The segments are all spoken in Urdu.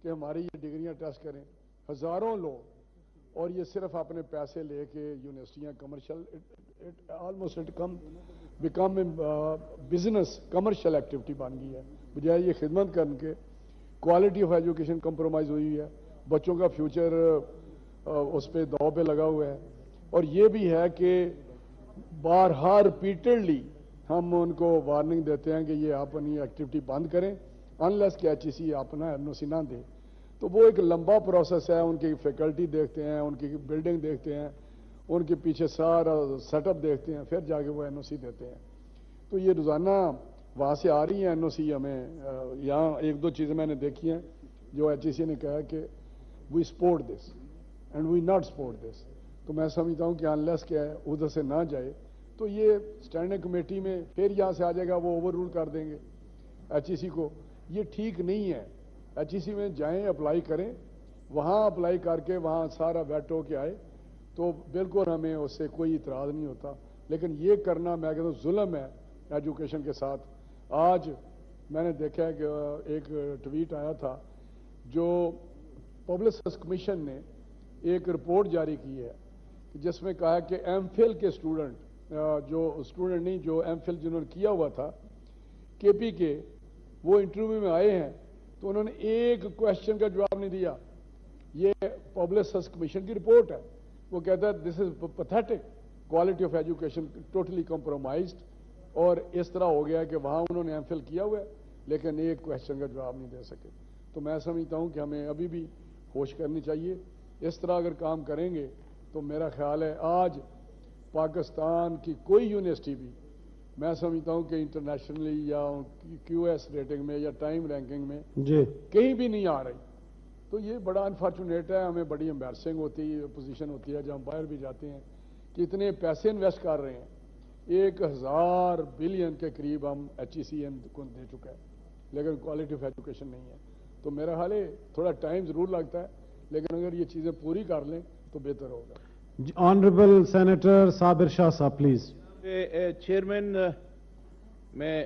کہ ہماری یہ ڈگریاں ٹیسٹ کریں, ہزاروں لوگ, اور یہ صرف اپنے پیسے لے کے یونیورسٹیاں commercial, almost it became business, commercial activity بن گئی ہے, بجائے یہ خدمت کرنے کے. کوالٹی آف ایجوکیشن کمپرومائز ہوئی ہے, بچوں کا فیوچر اس پہ داؤ پہ لگا ہوا ہے. اور یہ بھی ہے کہ بارہا ریپیٹڈلی ہم ان کو وارننگ دیتے ہیں کہ یہ اپنی ایکٹیویٹی بند کریں انلیس کہ ایچ ای سی اپنا این او سی نہ دے. تو وہ ایک لمبا پروسیس ہے, ان کی فیکلٹی دیکھتے ہیں, ان کی بلڈنگ دیکھتے ہیں, ان کے پیچھے سارا سیٹ اپ دیکھتے ہیں, پھر جا کے وہ این او سی دیتے ہیں. تو یہ روزانہ وہاں سے آ رہی ہیں این او سی ہمیں. یہاں ایک دو چیزیں میں نے دیکھی ہیں جو ایچ ای سی نے کہا کہ we support this and we not support this. تو میں سمجھتا ہوں کہ انلیس کہ ادھر سے نہ جائے تو یہ اسٹینڈنگ کمیٹی میں پھر یہاں سے آ جائے گا, وہ اوور رول کر دیں گے ایچ ای سی کو. یہ ٹھیک نہیں ہے. ایچ ای سی میں جائیں, اپلائی کریں, وہاں اپلائی کر کے وہاں سارا ویٹ ہو کے آئے تو بالکل ہمیں اس سے کوئی اعتراض نہیں ہوتا. لیکن یہ کرنا میں کہتا ہوں ظلم ہے ایجوکیشن کے ساتھ. آج میں نے دیکھا ہے کہ ایک ٹویٹ آیا تھا جو پبلک سروس کمیشن نے ایک رپورٹ جاری کی ہے جس میں کہا کہ ایم فل کے اسٹوڈنٹ, جو اسٹوڈنٹ نہیں, جو ایم فل جنہوں نے کیا ہوا تھا کے پی کے, وہ انٹرویو میں آئے ہیں تو انہوں نے ایک کوشچن کا جواب نہیں دیا. یہ پبلک سروس کمیشن کی رپورٹ ہے. وہ کہتا ہے this is pathetic, quality of education totally compromised. اور اس طرح ہو گیا کہ وہاں انہوں نے ایم فل کیا ہوا ہے لیکن ایک کوشچن کا جواب نہیں دے سکے. تو میں سمجھتا ہوں کہ ہمیں ابھی بھی کوشش کرنی چاہیے. اس طرح اگر کام کریں گے تو میرا خیال ہے آج پاکستان کی کوئی یونیورسٹی بھی, میں سمجھتا ہوں کہ انٹرنیشنلی یا کیو ایس ریٹنگ میں یا ٹائم رینکنگ میں کہیں بھی نہیں آ رہی. تو یہ بڑا انفارچونیٹ ہے. ہمیں بڑی امبیرسنگ ہوتی ہے, پوزیشن ہوتی ہے جب ہم باہر بھی جاتے ہیں کہ اتنے پیسے انویسٹ کر رہے ہیں, 1000 بلین کے قریب ہم ایچ ای سی کو دے چکا ہے, لیکن کوالٹی آف ایجوکیشن نہیں ہے. تو میرا خیال ہے تھوڑا ٹائم ضرور لگتا ہے لیکن اگر یہ چیزیں پوری کر لیں تو بہتر ہوگا. آنریبل سینیٹر صابر شاہ صاحب پلیز. چیئرمین, میں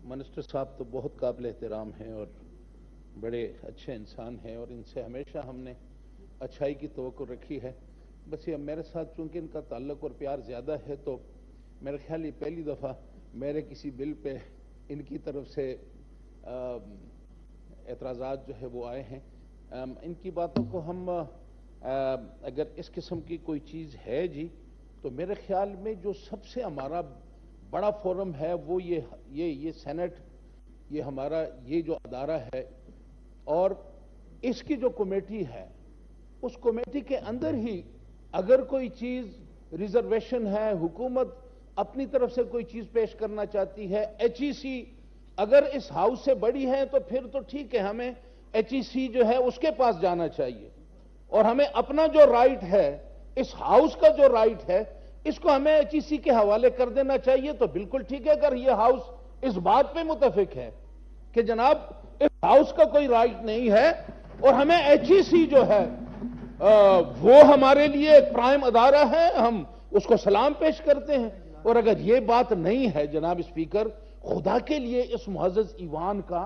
منسٹر صاحب تو بہت قابل احترام ہیں اور بڑے اچھے انسان ہیں اور ان سے ہمیشہ ہم نے اچھائی کی توقع رکھی ہے. بس یہ میرے ساتھ چونکہ ان کا تعلق اور پیار زیادہ ہے تو میرے خیال یہ پہلی دفعہ میرے کسی بل پہ ان کی طرف سے اعتراضات جو ہے وہ آئے ہیں. ان کی باتوں کو ہم اگر اس قسم کی کوئی چیز ہے جی تو میرے خیال میں جو سب سے ہمارا بڑا فورم ہے وہ یہ سینٹ, یہ ہمارا یہ جو ادارہ ہے اور اس کی جو کمیٹی ہے اس کمیٹی کے اندر ہی اگر کوئی چیز ریزرویشن ہے, حکومت اپنی طرف سے کوئی چیز پیش کرنا چاہتی ہے, ایچ ای سی اگر اس ہاؤس سے بڑی ہے تو پھر تو ٹھیک ہے, ہمیں ایچ ای سی جو ہے اس کے پاس جانا چاہیے اور ہمیں اپنا جو رائٹ ہے, اس ہاؤس کا جو رائٹ ہے, اس کو ہمیں ایچ ای سی کے حوالے کر دینا چاہیے. تو بالکل ٹھیک ہے اگر یہ ہاؤس اس بات پہ متفق ہے کہ جناب اس ہاؤس کا کوئی رائٹ نہیں ہے اور ہمیں ایچ ای سی جو ہے وہ ہمارے لیے ایک پرائم ادارہ ہے, ہم اس کو سلام پیش کرتے ہیں. اور اگر یہ بات نہیں ہے جناب اسپیکر, خدا کے لیے اس معزز ایوان کا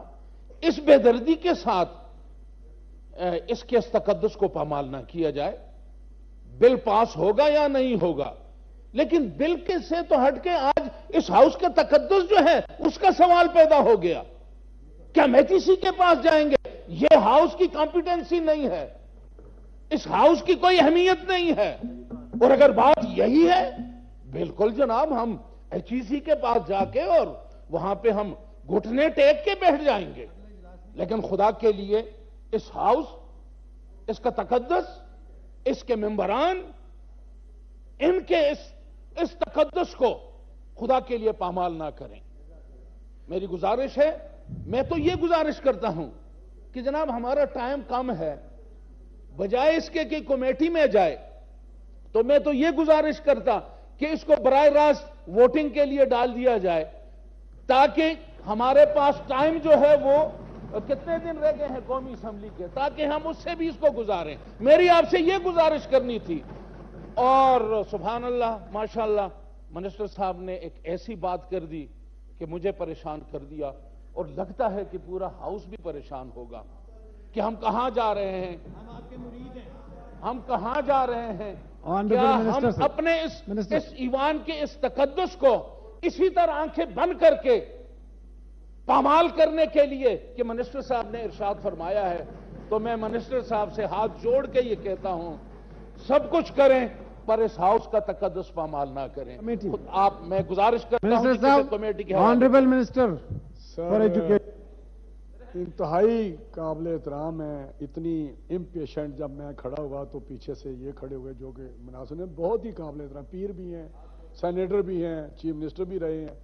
اس بے دردی کے ساتھ اس کے تقدس کو پامال نہ کیا جائے. بل پاس ہوگا یا نہیں ہوگا لیکن بل کے سے تو ہٹ کے آج اس ہاؤس کا تقدس جو ہے اس کا سوال پیدا ہو گیا. کیا ہم ایچ ای سی کے پاس جائیں گے؟ یہ ہاؤس کی کمپیٹنسی نہیں ہے, اس ہاؤس کی کوئی اہمیت نہیں ہے. اور اگر بات یہی ہے بالکل جناب ہم ایچ ای سی کے پاس جا کے اور وہاں پہ ہم گھٹنے ٹیک کے بیٹھ جائیں گے. لیکن خدا کے لیے اس ہاؤس, اس کا تقدس, اس کے ممبران, ان کے اس تقدس کو خدا کے لیے پامال نہ کریں. میری گزارش ہے, میں تو یہ گزارش کرتا ہوں کہ جناب ہمارا ٹائم کم ہے, بجائے اس کے کہ کمیٹی میں جائے تو میں تو یہ گزارش کرتا کہ اس کو براہ راست ووٹنگ کے لیے ڈال دیا جائے تاکہ ہمارے پاس ٹائم جو ہے وہ کتنے دن رہ گئے ہیں قومی اسمبلی کے, تاکہ ہم اس سے بھی اس کو گزاریں. میری آپ سے یہ گزارش کرنی تھی. اور سبحان اللہ ماشاءاللہ منسٹر صاحب نے ایک ایسی بات کر دی کہ مجھے پریشان کر دیا اور لگتا ہے کہ پورا ہاؤس بھی پریشان ہوگا. کہ ہم کہاں جا رہے ہیں، ہم آپ کے مرید ہیں. ہم کہاں جا رہے ہیں. Honorable کیا ہم Minister, sir. اپنے Minister. اس ایوان کے اس تقدس کو اسی طرح آنکھیں بند کر کے پامال کرنے کے لیے کہ منسٹر صاحب نے ارشاد فرمایا ہے، تو میں منسٹر صاحب سے ہاتھ جوڑ کے یہ کہتا ہوں سب کچھ کریں پر اس ہاؤس کا تقدس پامال نہ کریں. Committee. میں گزارش کرتا ہوں Minister کہ کسی صاحب, کمیٹی کے حوالے Honorable Minister Sir, for Education. انتہائی قابل احترام ہے. اتنی امپیشنٹ جب میں کھڑا ہوا تو پیچھے سے یہ کھڑے ہوئے جو کہ مناظر ہیں بہت ہی قابل احترام، پیر بھی ہیں، سینیٹر بھی ہیں، چیف منسٹر بھی رہے ہیں،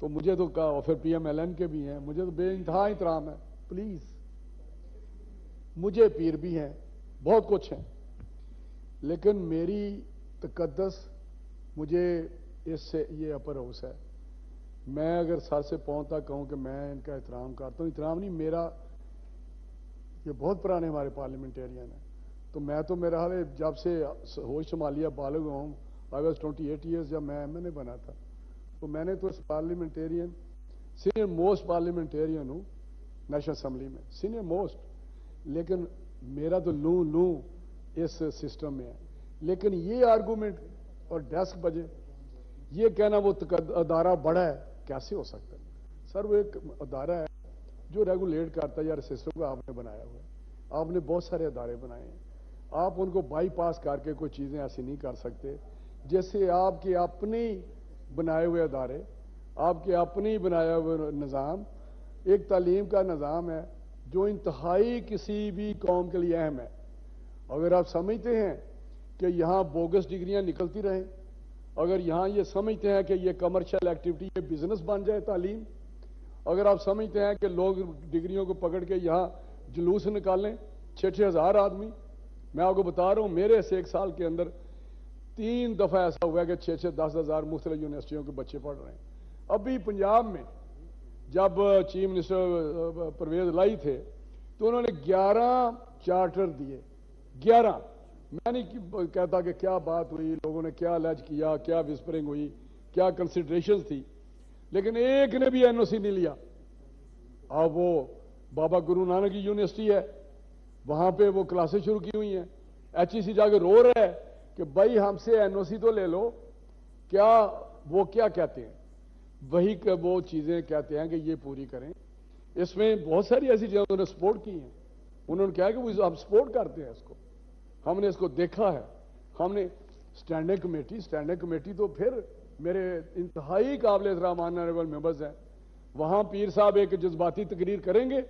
تو مجھے تو کہا، اور پھر پی ایم ایل این کے بھی ہیں، مجھے تو بے انتہا احترام ہے. پلیز، مجھے پیر بھی ہیں، بہت کچھ ہیں، لیکن میری تقدس مجھے اس سے یہ اپر ہاؤس ہے. میں اگر سر سے پاؤں تک کہوں کہ میں ان کا احترام کرتا ہوں، احترام نہیں میرا، یہ بہت پرانے ہمارے پارلیمنٹیرین ہیں، تو میں تو میرا حال ہے جب سے ہوش سنبھالیا بالغ ہوں، آئی واز 28 ایئرز جب میں ایم این اے بنا تھا، تو میں نے تو اس پارلیمنٹیرین سینئر موسٹ پارلیمنٹیرین ہوں نیشنل اسمبلی میں، سینئر موسٹ، لیکن میرا تو لوں اس سسٹم میں ہے. لیکن یہ آرگومنٹ اور ڈیسک بجے یہ کہنا وہ ادارہ بڑا ہے، کیسے ہو سکتا ہے؟ سر وہ ایک ادارہ ہے جو ریگولیٹ کرتا ہے، یار سسٹم کو آپ نے بنایا ہوا ہے، آپ نے بہت سارے ادارے بنائے ہیں، آپ ان کو بائی پاس کر کے کوئی چیزیں ایسی نہیں کر سکتے. جیسے آپ کے اپنے بنائے ہوئے ادارے، آپ کے اپنے بنایا ہوئے نظام، ایک تعلیم کا نظام ہے جو انتہائی کسی بھی قوم کے لیے اہم ہے. اگر آپ سمجھتے ہیں کہ یہاں بوگس ڈگریاں نکلتی رہیں، اگر یہاں یہ سمجھتے ہیں کہ یہ کمرشل ایکٹیویٹی، یہ بزنس بن جائے تعلیم، اگر آپ سمجھتے ہیں کہ لوگ ڈگریوں کو پکڑ کے یہاں جلوس نکالیں 6-6 ہزار آدمی، میں آپ کو بتا رہا ہوں میرے سے 1 سال کے اندر 3 دفعہ ایسا ہوا ہے کہ 6-10 ہزار مختلف یونیورسٹیوں کے بچے پڑھ رہے ہیں. ابھی پنجاب میں جب چیف منسٹر پرویز لائی تھے تو انہوں نے 11 چارٹر دیے، 11. میں نہیں کہتا کہ کیا بات ہوئی، لوگوں نے کیا الج کیا، کیا وسپرنگ ہوئی، کیا کنسیڈریشنز تھی، لیکن ایک نے بھی این او سی نہیں لیا. اب وہ بابا گرو نانک کی یونیورسٹی ہے، وہاں پہ وہ کلاسیں شروع کی ہوئی ہیں، ایچ ای سی جا کے رو رہا ہے کہ بھائی ہم سے این او سی تو لے لو. کیا وہ کیا کہتے ہیں، وہی وہ چیزیں کہتے ہیں کہ یہ پوری کریں. اس میں بہت ساری ایسی چیزیں انہوں نے سپورٹ کی ہیں، انہوں نے کہا کہ وہ ہم سپورٹ کرتے ہیں، اس کو ہم نے اس کو دیکھا ہے. ہم نے اسٹینڈنگ کمیٹی تو پھر میرے انتہائی قابل احترام آنریبل ممبرز ہیں، وہاں پیر صاحب ایک جذباتی تقریر کریں گے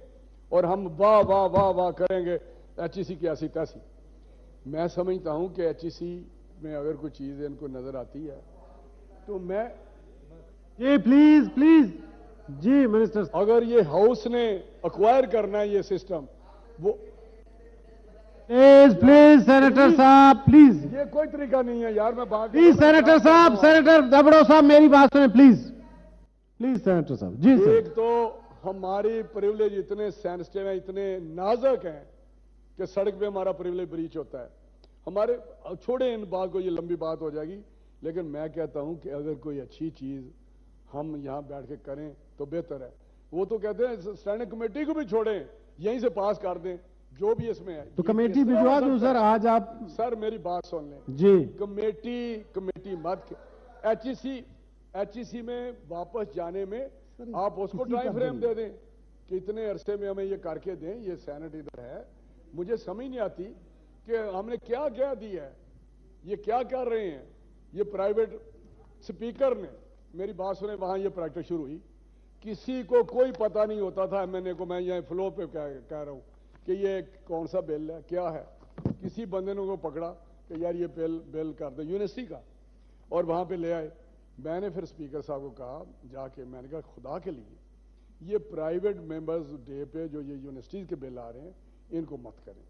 اور ہم واہ واہ واہ واہ کریں گے ایچ ای سی کی ایسی تیسی. میں سمجھتا ہوں کہ ایچ ای سی میں اگر کوئی چیز ان کو نظر آتی ہے تو میں جی پلیز جی منسٹر. اگر یہ ہاؤس نے ایکوائر کرنا ہے یہ سسٹم، وہ پلیز سینیٹر صاحب پلیز یہ کوئی طریقہ نہیں ہے یار. میں بات پلیز سینیٹر صاحب، سینیٹر دبڑو صاحب میری بات سنیں پلیز سینیٹر صاحب. جی سر. ایک تو ہماری پریولیج اتنے سینسٹیو ہیں، اتنے نازک ہیں کہ سڑک پہ ہمارا پریولیج بریچ ہوتا ہے. ہمارے چھوڑیں ان بات کو، یہ لمبی بات ہو جائے گی، لیکن میں کہتا ہوں کہ اگر کوئی اچھی چیز ہم یہاں بیٹھ کے کریں تو بہتر ہے. وہ تو کہتے ہیں اسٹینڈنگ کمیٹی کو بھی چھوڑیں، یہیں سے پاس کر دیں جو بھی اس میں ہے. تو کمیٹی بھجوا دوں سر آج آپ. سر میری بات سن لیں جی. کمیٹی مت، ایچ ای سی میں واپس جانے میں آپ اس کو ٹائم فریم دے دیں کہ اتنے عرصے میں ہمیں یہ کر کے دیں. یہ سینٹ ادھر ہے، مجھے سمجھ نہیں آتی کہ ہم نے کیا کیا دیا ہے، یہ کیا کر رہے ہیں. یہ پرائیویٹ سپیکر نے، میری بات سنیں، وہاں یہ پریکٹس شروع ہوئی، کسی کو کوئی پتہ نہیں ہوتا تھا ایم این اے کو، میں یہاں فلو پہ کہہ رہا ہوں کہ یہ کون سا بل ہے، کیا ہے. کسی بندے نے کو پکڑا کہ یار یہ بل کر دیں یونیورسٹی کا، اور وہاں پہ لے آئے. میں نے پھر اسپیکر صاحب کو کہا جا کے، میں نے کہا خدا کے لیے یہ پرائیویٹ ممبرز ڈے پہ جو یہ یونیورسٹیز کے بل آ رہے ہیں ان کو مت کریں.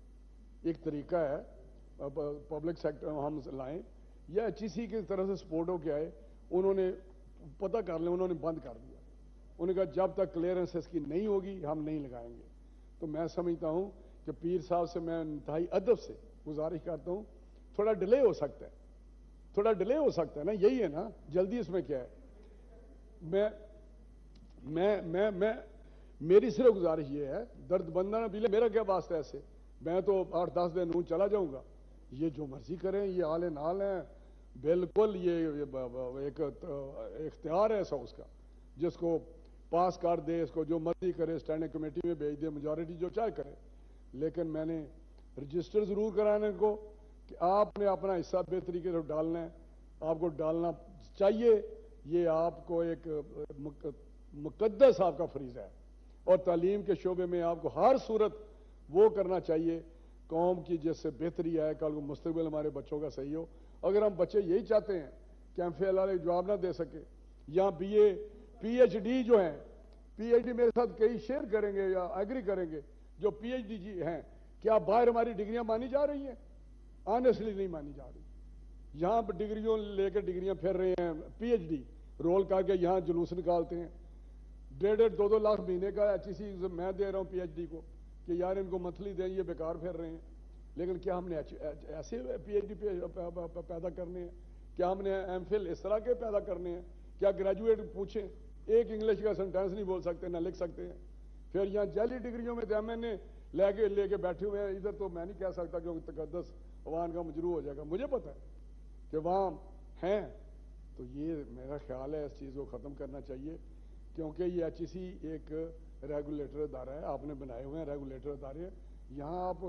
ایک طریقہ ہے پبلک سیکٹر ہم لائیں، یا ایچ ای سی کی طرح سے سپورٹ ہو کے آئے. انہوں نے پتہ کر لیں، انہوں نے بند کر دیا. انہوں نے کہا جب تک کلیئرنس اس کی نہیں ہوگی ہم نہیں لگائیں گے. تو میں سمجھتا ہوں کہ پیر صاحب سے میں انتہائی ادب سے گزارش کرتا ہوں، تھوڑا ڈیلے ہو سکتا ہے، تھوڑا ڈیلے ہو سکتا ہے نا، یہی ہے نا، جلدی اس میں کیا ہے. میری صرف گزارش یہ ہے، درد بندہ نہ پیلے، میرا کیا واسطہ ہے ایسے؟ میں تو 8-10 دن نون چلا جاؤں گا، یہ جو مرضی کریں، یہ آل نال ہیں، بالکل یہ ایک اختیار ہے ایسا اس کا، جس کو پاس کر دے، اس کو جو مرضی کرے، اسٹینڈنگ کمیٹی میں بھیج دے، میجورٹی جو چاہے کرے، لیکن میں نے رجسٹر ضرور کرانا ان کو کہ آپ نے اپنا حصہ بے طریقے سے ڈالنا ہے، آپ کو ڈالنا چاہیے، یہ آپ کو ایک مقدس آپ کا فریضہ ہے، اور تعلیم کے شعبے میں آپ کو ہر صورت وہ کرنا چاہیے قوم کی جس سے بہتری آئے، کل کو مستقبل ہمارے بچوں کا صحیح ہو۔ اگر ہم بچے یہی چاہتے ہیں کہ ایم فی ایل والے جواب نہ دے سکے، یا B A P H D جو ہیں، پی ایچ ڈی میرے ساتھ کئی شیئر کریں گے یا ایگری کریں گے، جو پی ایچ ڈی جی ہیں، کیا باہر ہماری ڈگریاں مانی جا رہی ہیں؟ آنیسٹلی نہیں مانی جا رہی۔ یہاں پر ڈگریوں لے کے ڈگریاں پھر رہے ہیں، پی ایچ ڈی رول کر کے یہاں جلوس نکالتے ہیں، 1.5-2 لاکھ مہینے کا ایچ ای سی میں دے رہا ہوں پی ایچ ڈی کو کہ یار ان کو منتھلی دیں، یہ بیکار پھر رہے ہیں۔ لیکن کیا ہم نے ایسے پی ایچ ڈی پیدا کرنے ہیں؟ کیا ہم نے ایم فل اس طرح کے پیدا کرنے ہیں؟ کیا گریجویٹ پوچھیں ایک انگلش کا سینٹینس نہیں بول سکتے، نہ لکھ سکتے ہیں؟ پھر یہاں جعلی ڈگریوں میں ایم این اے لے کے بیٹھے ہوئے ہیں، ادھر تو میں نہیں کہہ سکتا کیونکہ تقدس عوام کا مجروح ہو جائے گا، مجھے پتہ ہے کہ وہاں ہیں۔ تو یہ میرا خیال ہے اس چیز کو ختم کرنا چاہیے، کیونکہ یہ ایچ ای سی ایک ریگولیٹر ادارہ ہے، آپ نے بنائے ہوئے ہیں ریگولیٹر ادارے، یہاں آپ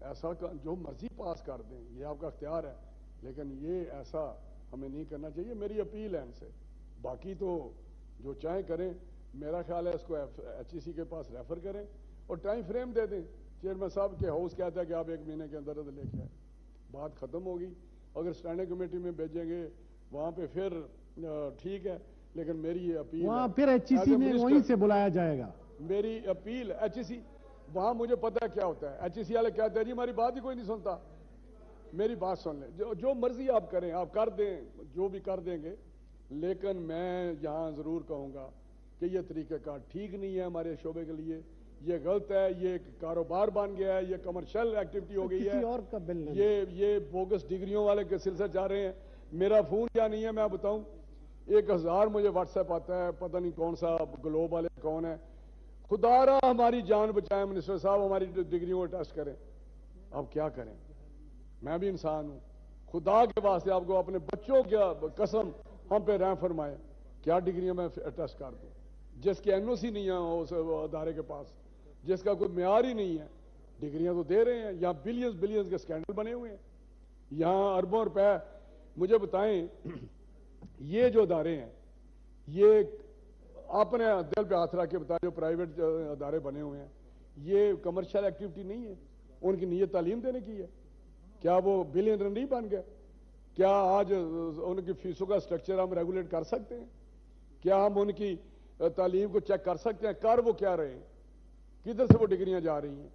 ایسا جو مرضی پاس کر دیں، یہ آپ کا اختیار ہے، لیکن یہ ایسا ہمیں نہیں کرنا چاہیے۔ میری اپیل ہے ان سے، باقی تو جو چاہیں کریں، میرا خیال ہے اس کو ایچ ای سی کے پاس ریفر کریں اور ٹائم فریم دے دیں۔ چیئرمین صاحب کے ہاؤس کہتا ہے کہ آپ 1 مہینے کے اندر لے کے آئیں، بات ختم ہوگی۔ اگر اسٹینڈنگ کمیٹی میں بھیجیں گے وہاں پہ پھر ٹھیک ہے، لیکن میری یہ اپیل وہاں ہے، پھر ایچ ای سی میں وہیں سے بلایا جائے گا۔ میری اپیل ایچ ای سی وہاں مجھے پتا ہے کیا ہوتا ہے، ایچ ای سی والے کہتے ہیں جی ہماری بات ہی کوئی نہیں سنتا۔ میری بات سن لیں، جو مرضی آپ کریں، آپ کر دیں، جو بھی کر دیں گے، لیکن میں یہاں ضرور کہوں گا کہ یہ طریقہ کار ٹھیک نہیں ہے ہمارے شعبے کے لیے، یہ غلط ہے، یہ ایک کاروبار بن گیا ہے، یہ کمرشل ایکٹیویٹی ہو گئی ہے، کسی اور کا بل نہیں۔ یہ بوگس ڈگریوں والے کے سلسلے جا رہے ہیں۔ میرا فون کیا نہیں ہے میں بتاؤں، 1000 مجھے واٹس ایپ آتا ہے، پتہ نہیں کون سا گلوب والے کون ہے۔ خدا را ہماری جان بچائیں منسٹر صاحب، ہماری ڈگریوں کو ٹیسٹ کریں۔ اب کیا کریں، میں بھی انسان ہوں، خدا کے واسطے آپ کو اپنے بچوں کیا قسم ہم پہ رحم فرمائے، کیا ڈگریاں میں ٹیسٹ کر دوں جس کی این او سی نہیں ہے اس ادارے کے پاس، جس کا کوئی معیار ہی نہیں ہے، ڈگریاں تو دے رہے ہیں۔ یہاں بلینز کے سکینڈل بنے ہوئے ہیں، یہاں اربوں روپے۔ مجھے بتائیں یہ جو ادارے ہیں، یہ اپنے دل پہ ہاتھ رکھ کے بتائیں، جو پرائیویٹ ادارے بنے ہوئے ہیں، یہ کمرشل ایکٹیویٹی نہیں ہے، ان کی نیت تعلیم دینے کی ہے؟ کیا وہ بلینئر نہیں بن گئے؟ کیا آج ان کی فیسوں کا سٹرکچر ہم ریگولیٹ کر سکتے ہیں؟ کیا ہم ان کی تعلیم کو چیک کر سکتے ہیں؟ کر وہ کیا رہے ہیں؟ کدھر سے وہ ڈگریاں جا رہی ہیں؟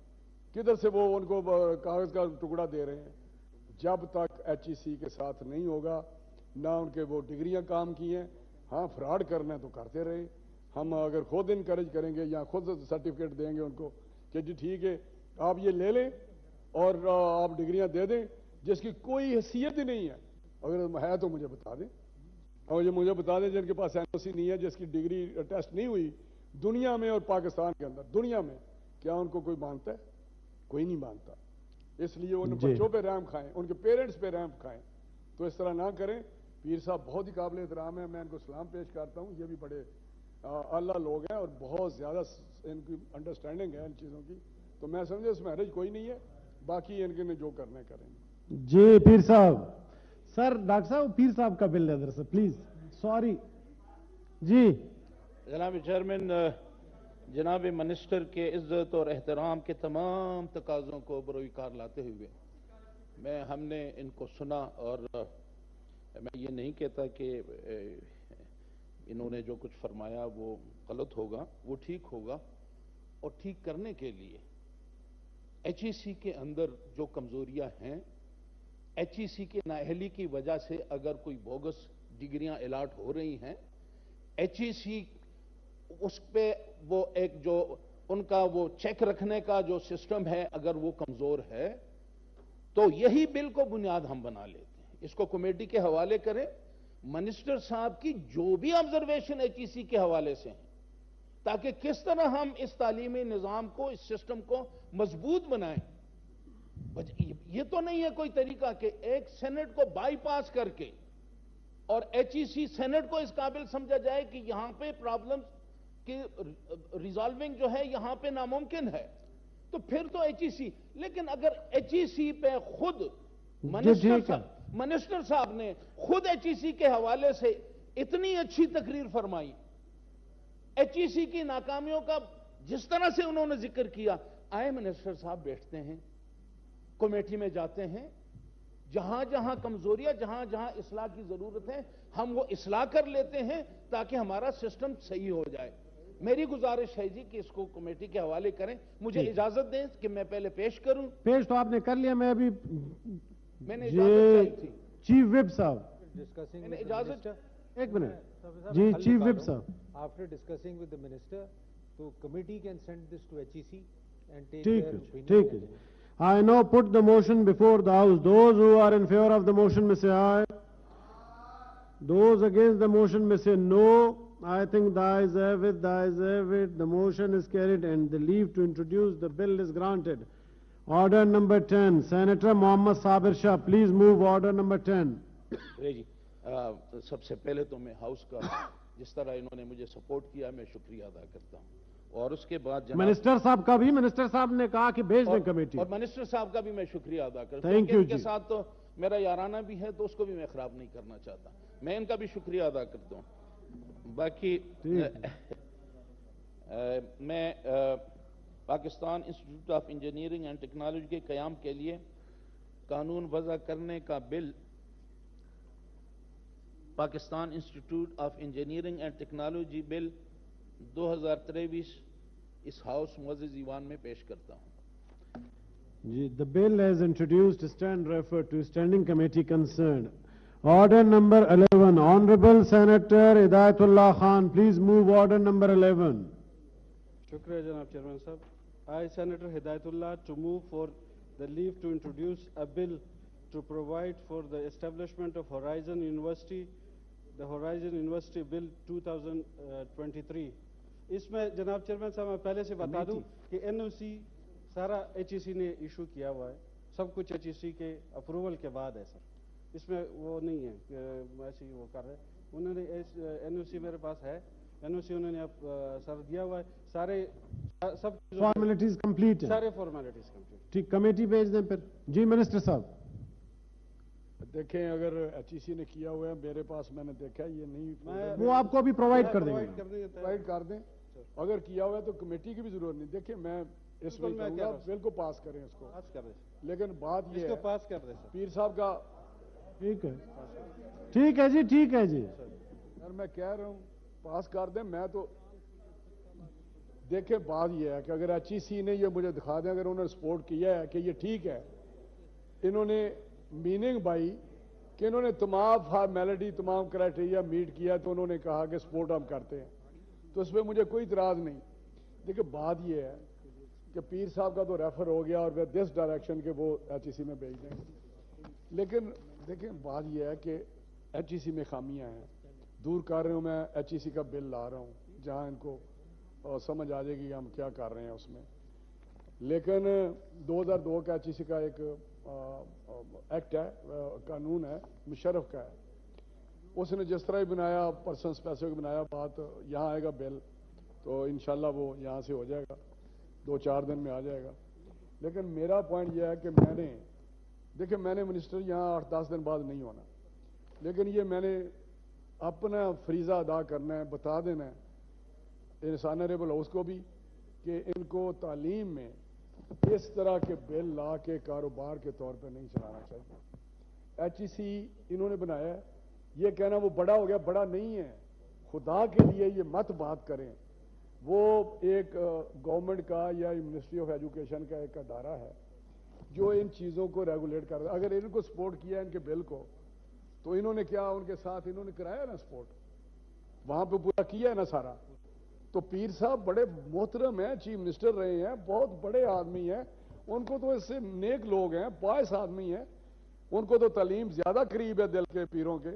کدھر سے وہ ان کو کاغذ کا ٹکڑا دے رہے ہیں؟ جب تک ایچ ای سی کے ساتھ نہیں ہوگا، نہ ان کے وہ ڈگریاں کام کی ہیں، ہاں فراڈ کرنا ہے تو کرتے رہے، ہم اگر خود انکریج کریں گے یا خود سرٹیفکیٹ دیں گے ان کو کہ جی ٹھیک ہے آپ یہ لے لیں اور آپ ڈگریاں دے دیں، جس کی کوئی حیثیت ہی نہیں ہے، اگر ہے تو مجھے بتا دیں، اور یہ مجھے بتا دیں جن کے پاس این او سی نہیں ہے، جس کی ڈگری ٹیسٹ نہیں ہوئی دنیا میں اور پاکستان کے اندر، دنیا میں کیا ان کو کوئی مانتا ہے؟ کوئی نہیں مانتا۔ اس لیے ان بچوں پہ رحم کھائیں، ان کے پیرنٹس پہ رحم کھائیں، تو اس طرح نہ کریں۔ پیر صاحب بہت ہی قابل احترام ہے، میں ان کو سلام پیش کرتا ہوں، یہ بھی بڑے اعلیٰ لوگ ہیں اور بہت زیادہ ان کی انڈرسٹینڈنگ ہے ان چیزوں کی، تو میں سمجھے اس میں حرج کوئی نہیں ہے، باقی ان کے جو کرنے کریں گے۔ جی پیر صاحب، سر ڈاکٹر صاحب پیر صاحب کا بل ہے ادھر سے پلیز، سوری جی۔ جناب چیئرمین، جناب منسٹر کے عزت اور احترام کے تمام تقاضوں کو بروئی کار لاتے ہوئے ہم نے ان کو سنا، اور میں یہ نہیں کہتا کہ انہوں نے جو کچھ فرمایا وہ غلط ہوگا، وہ ٹھیک ہوگا، اور ٹھیک کرنے کے لیے ایچ ای سی کے اندر جو کمزوریاں ہیں، ایچ ای سی کے نااہلی کی وجہ سے اگر کوئی بوگس ڈگریاں الاٹ ہو رہی ہیں، ایچ ای سی اس پہ وہ ایک جو ان کا وہ چیک رکھنے کا جو سسٹم ہے اگر وہ کمزور ہے، تو یہی بل کو بنیاد ہم بنا لیتے ہیں، اس کو کمیٹی کے حوالے کریں۔ منسٹر صاحب کی جو بھی آبزرویشن ایچ ای سی کے حوالے سے ہیں، تاکہ کس طرح ہم اس تعلیمی نظام کو، اس سسٹم کو مضبوط بنائیں. یہ تو نہیں ہے کوئی طریقہ کہ ایک سینٹ کو بائی پاس کر کے اور ایچ ای سی سینٹ کو اس قابل سمجھا جائے کہ یہاں پہ پرابلم کی ریزالونگ جو ہے یہاں پہ ناممکن ہے. تو پھر تو ایچ ای سی، لیکن اگر ایچ ای سی پہ خود منسٹر صاحب نے خود ایچ ای سی کے حوالے سے اتنی اچھی تقریر فرمائی، ایچ ای سی کی ناکامیوں کا جس طرح سے انہوں نے ذکر کیا، آئے منسٹر صاحب بیٹھتے ہیں، کمیٹی میں جاتے ہیں، جہاں جہاں کمزوریاں، جہاں جہاں اصلاح کی ضرورت ہے ہم وہ اصلاح کر لیتے ہیں تاکہ ہمارا سسٹم صحیح ہو جائے. میری گزارش ہے جی کہ اس کو کمیٹی کے حوالے کریں. مجھے اجازت دیں کہ میں پہلے پیش کروں. پیش تو آپ نے کر لیا، میں ابھی میں نے اجازت چاہی تھی. چیف وپ صاحب میں نے اجازت. ایک منٹ جی. چیف وپ صاحب After discussing with the minister, the committee can send this to HEC and take ٹھیک their ہے opinion. ٹھیک ہے. I now put the motion before the House. Those who are in favor of the motion may say aye. Those against the motion may say no. I think the ayes have it, the ayes have it. The motion is carried and the leave to introduce the bill is granted. Order number 10. Senator Mohammad Sabir Shah, please move order number 10. جی سب سے پہلے تو میں ہاؤس کا جس طرح انہوں نے مجھے سپورٹ کیا میں شکریہ ادا کرتا ہوں، اور اس کے بعد منسٹر صاحب کا بھی، منسٹر صاحب نے کہا کہ بھیج دیں کمیٹی. اور منسٹر صاحب کا بھی میں شکریہ ادا کرتا ہوں. Thank you ان کے جی. ساتھ تو میرا یارانہ بھی ہے تو اس کو بھی میں خراب نہیں کرنا چاہتا. میں ان کا بھی شکریہ ادا کرتا ہوں. باقی میں Pakistan institute of engineering and technology کے قیام کے لیے قانون وضع کرنے کا bill Pakistan institute of engineering and technology bill 2023 اس ہاؤس معزز ایوان میں پیش کرتا ہوں. The bill as introduced stand referred to standing committee concerned. Order number 11. Honorable Senator Hidayatullah Khan, please move order number 11. Shukriya, Janab Chairman Sahab. I, Senator Hidayatullah, to move for the leave to introduce a bill to provide for the establishment of Horizon University, the Horizon University Bill 2023. اس میں جناب چیئرمین صاحب میں پہلے سے بتا دوں کہ این او سی سارا ایچ ای سی نے ایشو کیا ہوا ہے، سب کچھ ایچ ای سی کے اپروول کے بعد ہے سر. اس میں وہ نہیں ہے کہ ایسے ہی وہ کر رہے. انہوں نے این او سی میرے پاس ہے، این او سی انہوں نے اب سر دیا ہوا ہے، سارے سب فارمیلٹیز کمپلیٹ ہیں، سارے فارمیلٹیز کمپلیٹ. ٹھیک، کمیٹی بھیج دیں پھر. جی منسٹر صاحب. دیکھیں اگر ایچ ای سی نے کیا ہوا ہے میرے پاس، میں نے دیکھا یہ نہیں، وہ آپ کو ابھی پرووائڈ کر دیں گے. پرووائڈ کر دیں. اگر کیا ہوا ہے تو کمیٹی کی بھی ضرورت نہیں. دیکھیں میں اس میں کہوں گا بل کو پاس کریں اس کو، لیکن بات یہ ہے پاس کر دیں پیر صاحب کا. ٹھیک ہے ٹھیک ہے جی ٹھیک ہے جی. سر میں کہہ رہا ہوں پاس کر دیں. میں تو دیکھیں بات یہ ہے کہ اگر ایچ ای سی نے یہ مجھے دکھا دیں، اگر انہوں نے سپورٹ کیا ہے کہ یہ ٹھیک ہے، انہوں نے میننگ بائی کہ انہوں نے تمام فارمیلٹی تمام کرائٹیریا میٹ کیا تو انہوں نے کہا کہ سپورٹ ہم کرتے ہیں، تو اس پہ مجھے کوئی اعتراض نہیں. دیکھیں بات یہ ہے کہ پیر صاحب کا تو ریفر ہو گیا اور پھر دس ڈائریکشن کے وہ ایچ ای سی میں بھیج دیں. لیکن دیکھیں بات یہ ہے کہ ایچ ای سی میں خامیاں ہیں، دور کر رہا ہوں میں ایچ ای سی کا بل لا رہا ہوں جہاں ان کو سمجھ آ جائے گی کہ ہم کیا کر رہے ہیں اس میں. لیکن 2002 کا ایچ ای سی کا ایک ایکٹ ہے، قانون ہے، مشرف کا ہے، اس نے جس طرح ہی بنایا پرسنس پیسے کو بنایا، بات یہاں آئے گا بل تو انشاءاللہ وہ یہاں سے ہو جائے گا، 2-4 دن میں آ جائے گا. لیکن میرا پوائنٹ یہ ہے کہ دیکھیں میں نے منسٹر یہاں 8-10 دن بعد نہیں ہونا، لیکن یہ میں نے اپنا فریضہ ادا کرنا ہے، بتا دینا ہے اس آنریبل ہاؤس کو بھی کہ ان کو تعلیم میں اس طرح کے بل لا کے کاروبار کے طور پہ نہیں چلانا چاہیے. ایچ ای سی انہوں نے بنایا ہے، یہ کہنا وہ بڑا ہو گیا، بڑا نہیں ہے. خدا کے لیے یہ مت بات کریں. وہ ایک گورنمنٹ کا یا منسٹری آف ایجوکیشن کا ایک ادارہ ہے جو ان چیزوں کو ریگولیٹ کر رہا ہے. اگر ان کو سپورٹ کیا ان کے بل کو تو انہوں نے کیا ان کے ساتھ انہوں نے کرایا نا سپورٹ، وہاں پہ پورا کیا ہے نا سارا. تو پیر صاحب بڑے محترم ہیں، چیف منسٹر رہے ہیں، بہت بڑے آدمی ہیں، ان کو تو اس سے نیک لوگ ہیں، پائس آدمی ہیں، ان کو تو تعلیم زیادہ قریب ہے دل کے پیروں کے،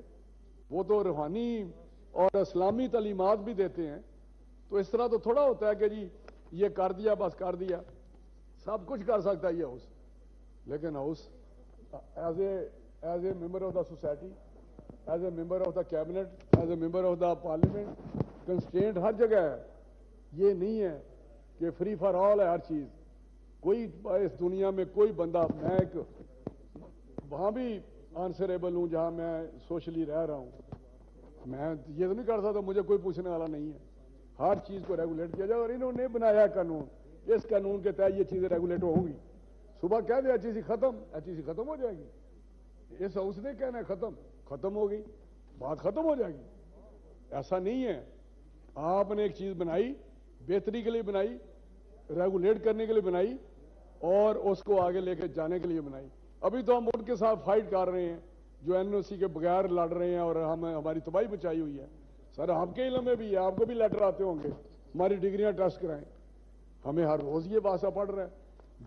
وہ تو روحانی اور اسلامی تعلیمات بھی دیتے ہیں. تو اس طرح تو تھوڑا ہوتا ہے کہ جی یہ کر دیا بس کر دیا. سب کچھ کر سکتا ہے یہ ہاؤس, لیکن house as a member of the society, as a member of the cabinet, as a member of the parliament, constraint ہر جگہ ہے. یہ نہیں ہے کہ فری فار آل ہے ہر چیز. کوئی اس دنیا میں کوئی بندہ, میں ایک وہاں بھی آنسریبل ہوں جہاں میں سوشلی رہ رہا ہوں, میں یہ تو نہیں کر سکتا, مجھے کوئی پوچھنے والا نہیں ہے. ہر چیز کو ریگولیٹ کیا جائے, اور انہوں نے بنایا قانون, اس قانون کے تحت یہ چیزیں ریگولیٹ ہوں گی. صبح کہہ دیا ایچ سی ختم, ایچ سی ختم ہو جائے گی. اس ہاؤس نے کہنا ہے ختم ہو گئی, بات ختم ہو جائے گی. ایسا نہیں ہے. آپ نے ایک چیز بنائی, بہتری کے لیے بنائی, ریگولیٹ کرنے کے لیے بنائی, اور اس کو آگے لے کے جانے کے لیے بنائی. ابھی تو ہم ان کے ساتھ فائٹ کر رہے ہیں جو این او سی کے بغیر لڑ رہے ہیں اور ہماری تباہی مچائی ہوئی ہے. سر آپ کے علم میں بھی ہے, آپ کو بھی لیٹر آتے ہوں گے, ہماری ڈگریاں ٹیسٹ کرائیں. ہمیں ہر روز یہ واسطہ پڑ رہا ہے.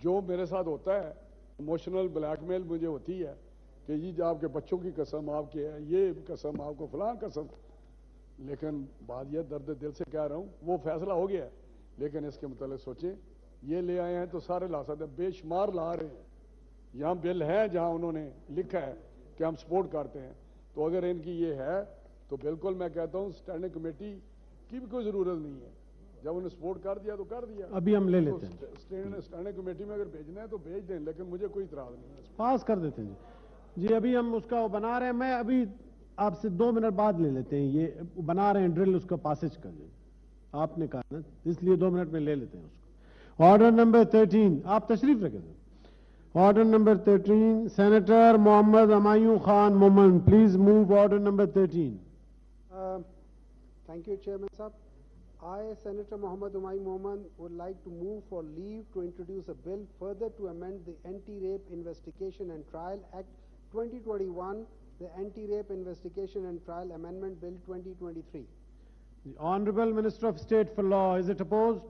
جو میرے ساتھ ہوتا ہے ایموشنل بلیک میل مجھے ہوتی ہے کہ جی آپ کے بچوں کی قسم, آپ کے یہ قسم, آپ کو فلاں قسم. لیکن بات یہ درد دل سے کہہ رہا ہوں, وہ فیصلہ ہو گیا ہے, لیکن اس کے متعلق سوچیں. یہ لے آئے ہیں تو سارے لا سکتے ہیں, بے شمار لا رہے ہیں. یہاں بل ہے جہاں انہوں نے لکھا ہے کہ ہم سپورٹ کرتے ہیں. تو اگر ان کی یہ ہے تو بالکل میں کہتا ہوں اسٹینڈنگ کمیٹی کی بھی کوئی ضرورت نہیں ہے. جب انہوں نے سپورٹ کر دیا تو کر دیا. ابھی ہم لے لیتے ہیں, اسٹینڈنگ کمیٹی میں اگر بھیجنا ہے تو بھیج دیں, لیکن مجھے کوئی اعتراض نہیں ہے. پاس کر دیتے ہیں جی. ابھی ہم اس کا وہ بنا رہے ہیں, میں ابھی آپ سے 2 منٹ بعد لے لیتے ہیں. یہ بنا رہے ہیں ڈرل, اس کا پاسج کر دیں. آپ نے کہا نا, اس لیے 2 منٹ میں لے لیتے ہیں اس کو. آرڈر نمبر 13, آپ تشریف رکھیں. آرڈر نمبر 13, سینیٹر محمد ہمایوں خان مومن, please move order number 13. Thank you, Chairman Sahab. I, Senator Muhammad Humayun Mohammed, would like to move for leave to introduce a bill further to amend the Anti-Rape Investigation and Trial Act 2021, the Anti-Rape Investigation and Trial Amendment Bill 2023. The Honorable Minister of State for Law, is it opposed?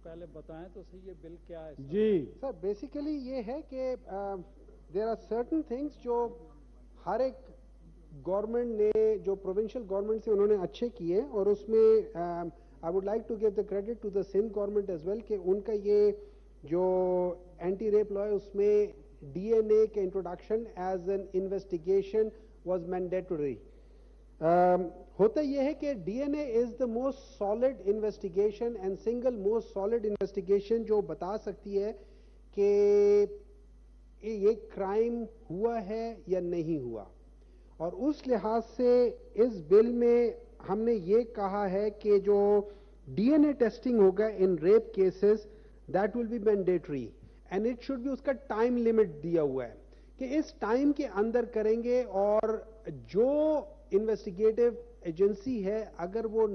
پہلے بتائیں تو صحیح یہ بل کیا ہے جی. Sir, basically یہ ہے کہ there are certain things جو ہر ایک گورنمنٹ نے, جو پروونشل گورنمنٹ سے انہوں نے اچھے کیے, اور اس میں I would like to give the credit to the Sindh government as well کہ ان کا یہ جو اینٹی ریپ لا ہے اس میں ڈی این اے کے introduction as an investigation was mandatory. ہوتا یہ ہے کہ D N A is the most solid investigation and single most solid investigation جو بتا سکتی ہے کہ یہ کرائم ہوا ہے یا نہیں ہوا. اور اس لحاظ سے اس بل میں ہم نے یہ کہا ہے کہ جو ڈی این اے ٹیسٹنگ ہوگا in rape cases that will be mandatory and it should be, اس کا ٹائم لمٹ دیا ہوا ہے کہ اس ٹائم کے اندر کریں گے. اور جو انویسٹیگیٹو ایجنسی ہے اگر وہ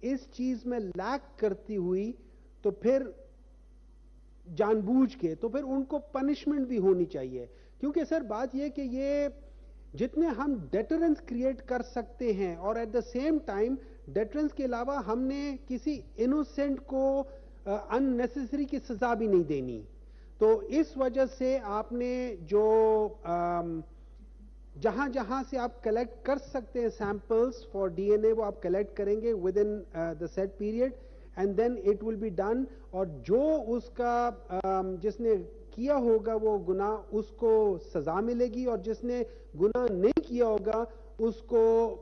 اس چیز میں لیک کرتی ہوئی تو پھر جان بوجھ کے, تو پھر ان کو پنشمنٹ بھی ہونی چاہیے. کیونکہ سر بات یہ کہ یہ جتنے ہم ڈیٹرنس کریٹ کر سکتے ہیں, اور at the same time deterrence کے علاوہ ہم نے کسی انوسینٹ کو ان نیسیسری کی سزا بھی نہیں دینی. تو اس وجہ سے آپ نے جو جہاں جہاں سے آپ کلیکٹ کر سکتے ہیں samples for D N A, وہ آپ کلیکٹ کریں گے within the set period, and then it will be done. اور جو اس کا جس نے کیا ہوگا وہ گناہ, اس کو سزا ملے گی, اور جس نے گناہ نہیں کیا ہوگا اس کو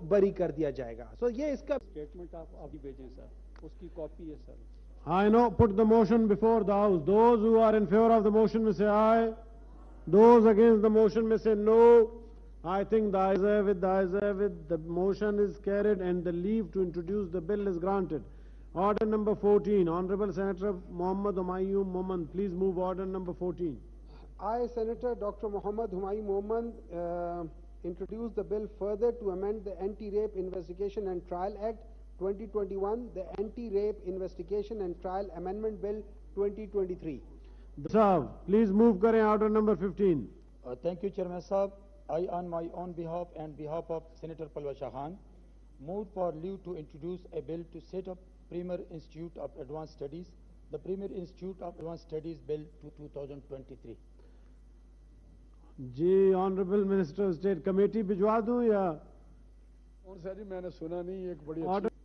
بری کر دیا جائے گا. سو یہ اس کا اسٹیٹمنٹ آپ ابھی بھیجیں سر, اس کی کاپی ہے سر. I now put the motion before the House. Those who are in favor of the motion may say aye. Those against the motion may say no. I think the ayes have it, the ayes have it. The motion is carried and the leave to introduce the bill is granted. Order number 14, Honorable Senator Muhammad Humayun Mohammed, please move order number 14. I, Senator Dr. Muhammad Humayun Mohammed, introduce the bill further to amend the Anti-Rape Investigation and Trial Act 2021, the Anti-Rape Investigation and Trial Amendment Bill 2023. Sir, please move kare order number 15. Thank you, Chairman Sahab. I, on my own behalf and behalf of Senator Palwa Khan, moved for leave to introduce a bill to set up Premier Institute of Advanced Studies, the Premier Institute of Advanced Studies Bill to 2023. جی آنریبل منسٹر اسٹیٹ کمیٹی بھجوا دوں یا اور سر جی میں نے سنا نہیں, ایک بڑی اچھی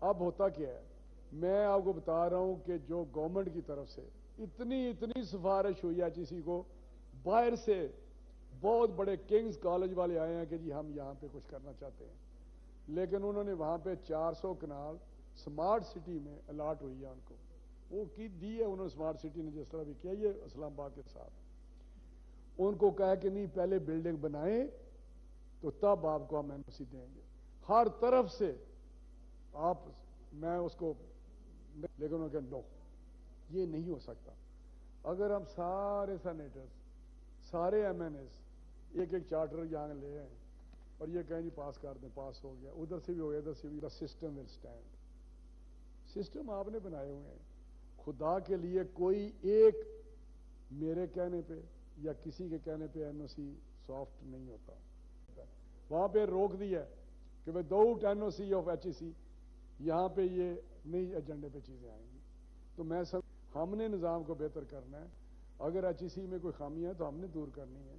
اب ہوتا کیا ہے، میں آپ کو بتا رہا ہوں کہ جو گورنمنٹ کی طرف سے اتنی سفارش ہوئی ہے کسی کو، باہر سے بہت بڑے کنگز کالج والے آئے ہیں کہ جی ہم یہاں پہ کچھ کرنا چاہتے ہیں، لیکن انہوں نے وہاں پہ 400 کنال سمارٹ سٹی میں الاٹ ہوئی ہے ان کو، وہ کی دی ہے انہوں نے، سمارٹ سٹی نے جس طرح بھی کیا یہ اسلام آباد کے ساتھ، ان کو کہا کہ نہیں پہلے بلڈنگ بنائیں تو تب آپ کو ہم NOC دیں گے، ہر طرف سے آپ، میں اس کو، لیکن انہوں نے کہا نو، یہ نہیں ہو سکتا۔ اگر ہم سارے سینیٹرز، سارے MNAs ایک چارٹر یہاں لے آئیں اور یہ کہیں جی پاس کر دیں، پاس ہو گیا، ادھر سے بھی ہو گیا، ادھر سے بھی، سسٹم ول اسٹینڈ۔ سسٹم آپ نے بنائے ہوئے ہیں، خدا کے لیے کوئی ایک میرے کہنے پہ یا کسی کے کہنے پہ NOC سافٹ نہیں ہوتا۔ وہاں پہ روک دیا ہے کہ وداؤٹ NOC آف HEC یہاں پہ یہ نئی ایجنڈے پہ چیزیں آئیں گی۔ تو میں ہم نے نظام کو بہتر کرنا ہے، اگر HEC میں کوئی خامیاں ہیں تو ہم نے دور کرنی ہے،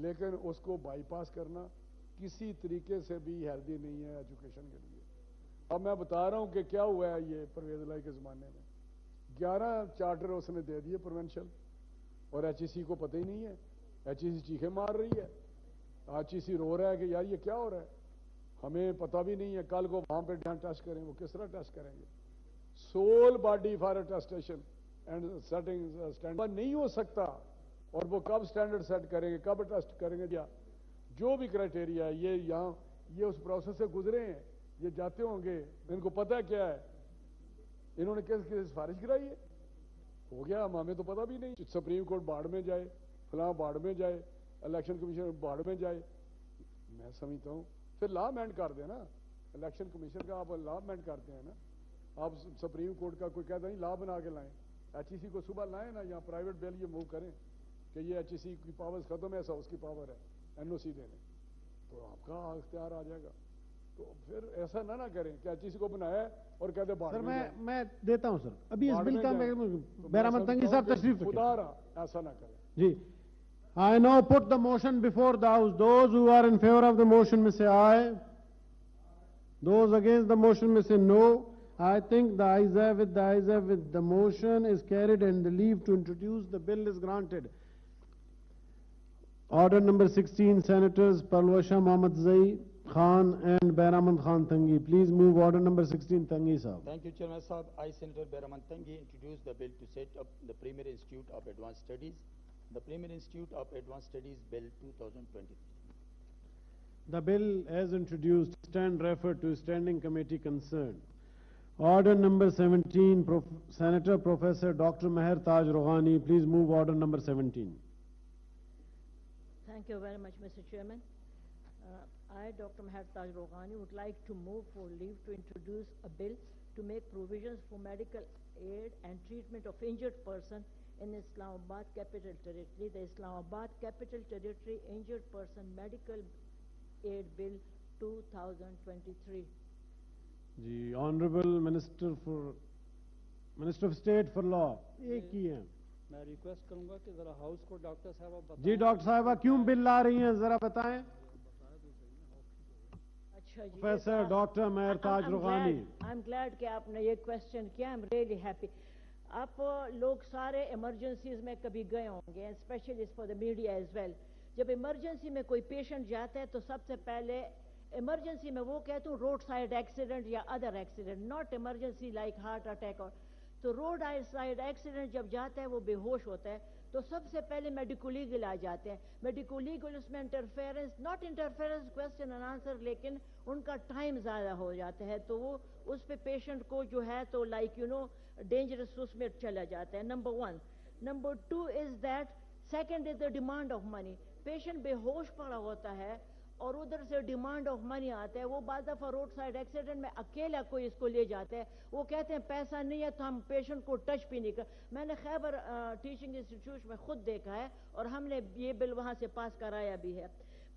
لیکن اس کو بائی پاس کرنا کسی طریقے سے بھی ہیلدی نہیں ہے ایجوکیشن کے لیے۔ اب میں بتا رہا ہوں کہ کیا ہوا ہے یہ پرویز الہی کے زمانے میں، 11 چارٹر اس نے دے دیے پروونشل، اور HEC کو پتہ ہی نہیں ہے، HEC چیخیں مار رہی ہے، HEC رو رہا ہے کہ یار یہ کیا ہو رہا ہے، ہمیں پتہ بھی نہیں ہے، کل کو وہاں پہ ٹیسٹ کریں، وہ کس طرح ٹیسٹ کریں گے؟ Civil body for attestation and setting standard نہیں ہو سکتا، اور وہ کب اسٹینڈرڈ سیٹ کریں گے، کب ٹیسٹ کریں گے، جو بھی کرائٹیریا ہے یہ یہاں یہ اس پروسیس سے گزرے ہیں، یہ جاتے ہوں گے، ان کو پتہ کیا ہے، انہوں نے کس سفارش کرائی ہے، ہو گیا، ہمیں تو پتہ بھی نہیں، سپریم کورٹ باڑ میں جائے، فلاں باڑ میں جائے، الیکشن کمیشن باڑ میں جائے، میں سمجھتا ہوں پھر لا امینڈ کر دیں نا، الیکشن کمیشن کا آپ لا امینڈ کرتے ہیں نا، آپ سپریم کورٹ کا کوئی کہتا نہیں لا بنا کے لائیں، HEC کو صبح لائیں نا، یا پرائیویٹ بل یہ موو کریں کہ یہ HEC کی پاورز ختم ہے، ایسا اس کی پاور ہے NOC دینے، تو آپ کا اختیار آ جائے گا۔ تو پھر ایسا نہ کریں کہ HEC کو بنایا ہے اور کہتے باڑ سر میں جائیں۔ میں دیتا ہوں سر، ابھی اس باڑ بل میں کا جائیں۔ میں تو بیرامن تنگی سمجھتا ہوں صاحب کہ تشریف رکھیں۔ خدا رہا ایسا نہ کریں۔ جی I now put the motion before the House. Those who are in favor of the motion may say aye. Those against the motion may say no. I think the ayes have it, the ayes have it. The motion is carried and the leave to introduce the bill is granted. Order number 16, Senators Palwasha Mohammad Zai Khan and Bairaman Khan Tangi. Please move order number 16, Tangi Sahab. Thank you, Chairman Sahab. I, Senator Bairaman Tangi, introduce the bill to set up the Premier Institute of Advanced Studies, the Premier Institute of Advanced Studies Bill 2023. The bill as introduced stand referred to standing committee concerned. Order number 17, Senator Professor Dr. Meher Taj Rohani. Please move order number 17. Thank you very much, Mr. Chairman. I, Dr. Meher Taj Rohani, would like to move for leave to introduce a bill to make provisions for medical aid and treatment of injured person in Islamabad Capital Territory, the Islamabad Capital Territory Injured Person Medical Aid Bill 2023. The Honorable Minister of State for Law. ایک ہی ہیں. میں ریکویسٹ کروں گا کہ ذرا ہاؤس کو ڈاکٹر صاحبہ بتائیں۔ جی ڈاکٹر صاحبہ کیوں بل لا رہی ہیں ذرا بتائیں. اچھا جی، Professor Dr. Meher Taj Rohani. I'm glad کہ آپ نے یہ question کیا. I'm really happy. آپ لوگ سارے ایمرجنسیز میں کبھی گئے ہوں گے, specially for the media as well. جب ایمرجنسی میں کوئی پیشنٹ جاتا ہے تو سب سے پہلے ایمرجنسی میں وہ کہتا ہوں روڈ سائڈ ایکسیڈنٹ یا other accident, not emergency like heart attack. اور تو روڈ سائڈ ایکسیڈنٹ جب جاتا ہے وہ بے ہوش ہوتا ہے تو سب سے پہلے میڈیکو لیگل آ جاتے ہیں. میڈیکو لیگل اس میں interference, not interference question and answer, لیکن ان کا ٹائم زیادہ ہو جاتا ہے تو وہ اس پہ پیشنٹ کو جو ہے تو لائک ڈینجرس اس میں چلا جاتا ہے. Number 1. Number 2 is that, second is the demand of money. Patient بے ہوش پڑا ہوتا ہے اور ادھر سے ڈیمانڈ آف منی آتا ہے. وہ بعض دفعہ روڈ سائڈ ایکسیڈنٹ میں اکیلا کوئی اس کو لے جاتا ہے, وہ کہتے ہیں پیسہ نہیں ہے تو ہم پیشنٹ کو ٹچ بھی نہیں کر. میں نے خیبر ٹیچنگ انسٹیٹیوٹ میں خود دیکھا ہے اور ہم نے یہ بل وہاں سے پاس کرایا بھی ہے.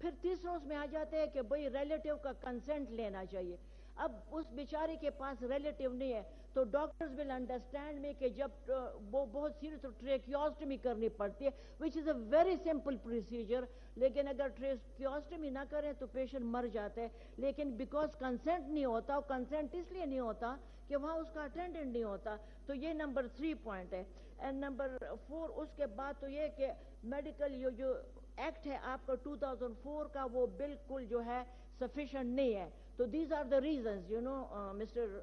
پھر تیسرا اس میں آ جاتا ہے کہ بھئی ریلیٹیو کا کنسنٹ لینا چاہیے. اب اس بیچارے کے پاس ریلیٹیو نہیں ہے تو ڈاکٹرز ول انڈرسٹینڈ میں کہ جب وہ بہت سیریس ٹریکیوسٹمی کرنی پڑتی ہے وچ از اے ویری سمپل پروسیجر، لیکن اگر ٹریکیوسٹمی نہ کریں تو پیشنٹ مر جاتا ہے، لیکن بیکاز کنسنٹ نہیں ہوتا، کنسنٹ اس لیے نہیں ہوتا کہ وہاں اس کا اٹینڈنٹ نہیں ہوتا، تو یہ نمبر 3 پوائنٹ ہے۔ اینڈ نمبر 4 اس کے بعد تو یہ کہ میڈیکل یہ جو ایکٹ ہے آپ کا 2004 کا وہ بالکل جو ہے سفیشینٹ نہیں ہے، تو these are the reasons you know mister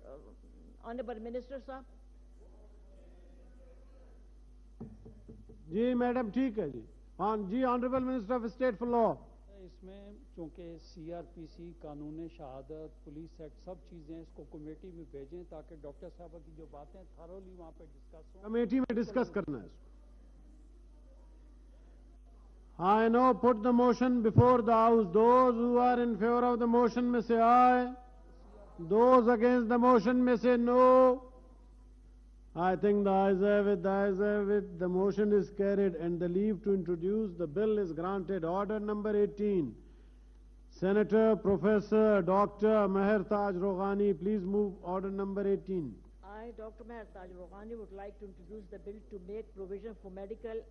honourable minister صاحب۔ جی میڈم ٹھیک ہے جی، ہاں جی honourable minister of state for law. اس میں چونکہ CRPC، قانون شہادت، پولیس ایکٹ، سب چیزیں اس کو کمیٹی میں بھیجیں تاکہ ڈاکٹر صاحبہ کی جو باتیں تھرولی وہاں پہ ڈسکس ہوں، کمیٹی میں ڈسکس کرنا ہے اس کو۔ I now put the motion before the House. Those who are in favor of the motion may say aye. Those against the motion may say no. I think the ayes have it, the ayes have it. The motion is carried and the leave to introduce the bill is granted. Order number 18. Senator, Professor, Dr. Meher Taj Roghani, please move order number 18. I, Dr. Meher Taj Roghani, would like to introduce the bill to make provision for medical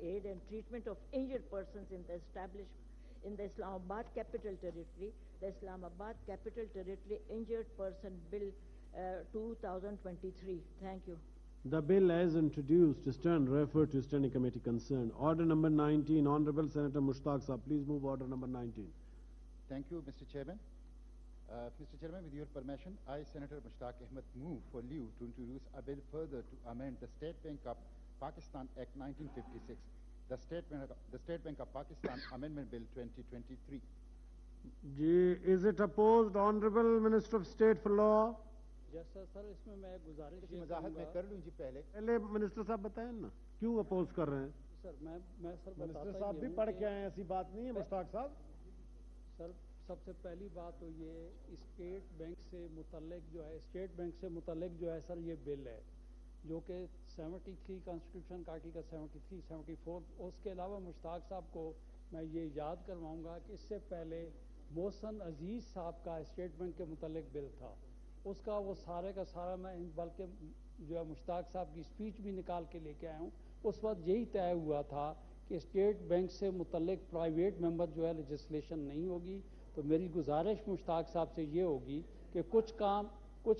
aid and treatment of injured persons in the Islamabad Capital Territory, the Islamabad Capital Territory Injured Person Bill 2023. Thank you. The bill as introduced is then referred to Standing Committee concerned. Order number 19, Honorable Senator Mushtaq Saab, please move order number 19. Thank you, Mr. Chairman. Mr. Chairman, with your permission, I, Senator Mushtaq Ahmed, move for leave to introduce a bill further to amend the State Bank of Pakistan Act 1956, the State Bank of Pakistan Amendment Bill 2023. Is it opposed, Honorable Minister of State for Law? جیسا سر اس میں میں گزارش وضاحت میں کر لوں جی پہلے منسٹر صاحب بتائیں نا کیوں اپوز کر رہے ہیں؟ سر میں سر منسٹر صاحب بھی پڑھ کے آئے ہیں، ایسی بات نہیں ہے مشتاق صاحب۔ سر سب سے پہلی بات تو یہ اسٹیٹ بینک سے متعلق جو ہے سر یہ بل ہے جو کہ 73 کانسٹیٹیوشن کا آرٹیکل 73 74، اس کے علاوہ مشتاق صاحب کو میں یہ یاد کرواؤں گا کہ اس سے پہلے محسن عزیز صاحب کا اسٹیٹ بینک کے متعلق بل تھا، اس کا وہ سارے کا سارا میں بلکہ جو ہے مشتاق صاحب کی اسپیچ بھی نکال کے لے کے آیا ہوں، اس وقت یہی طے ہوا تھا کہ اسٹیٹ بینک سے متعلق پرائیویٹ ممبر جو ہے لیجسلیشن نہیں ہوگی۔ تو میری گزارش مشتاق صاحب سے یہ ہوگی کہ کچھ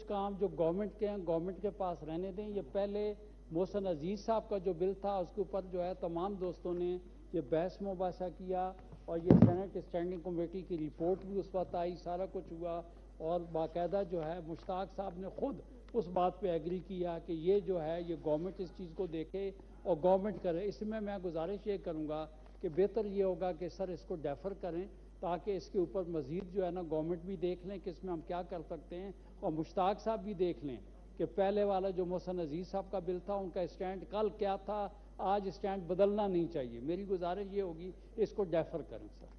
کام جو گورنمنٹ کے ہیں گورنمنٹ کے پاس رہنے دیں۔ یہ پہلے محسن عزیز صاحب کا جو بل تھا اس کے اوپر جو ہے تمام دوستوں نے یہ بحث مباحثہ کیا اور یہ سینٹ اسٹینڈنگ کمیٹی کی رپورٹ بھی اس وقت آئی، سارا کچھ ہوا اور باقاعدہ جو ہے مشتاق صاحب نے خود اس بات پہ ایگری کیا کہ یہ جو ہے یہ گورنمنٹ اس چیز کو دیکھے اور گورنمنٹ کرے۔ اس میں گزارش یہ کروں گا کہ بہتر یہ ہوگا کہ سر اس کو ڈیفر کریں تاکہ اس کے اوپر مزید جو ہے نا گورنمنٹ بھی دیکھ لیں کہ اس میں ہم کیا کر سکتے ہیں اور مشتاق صاحب بھی دیکھ لیں کہ پہلے والا جو محسن عزیز صاحب کا بل تھا ان کا اسٹینڈ کل کیا تھا، آج اسٹینڈ بدلنا نہیں چاہیے۔ میری گزارش یہ ہوگی اس کو ڈیفر کریں سر۔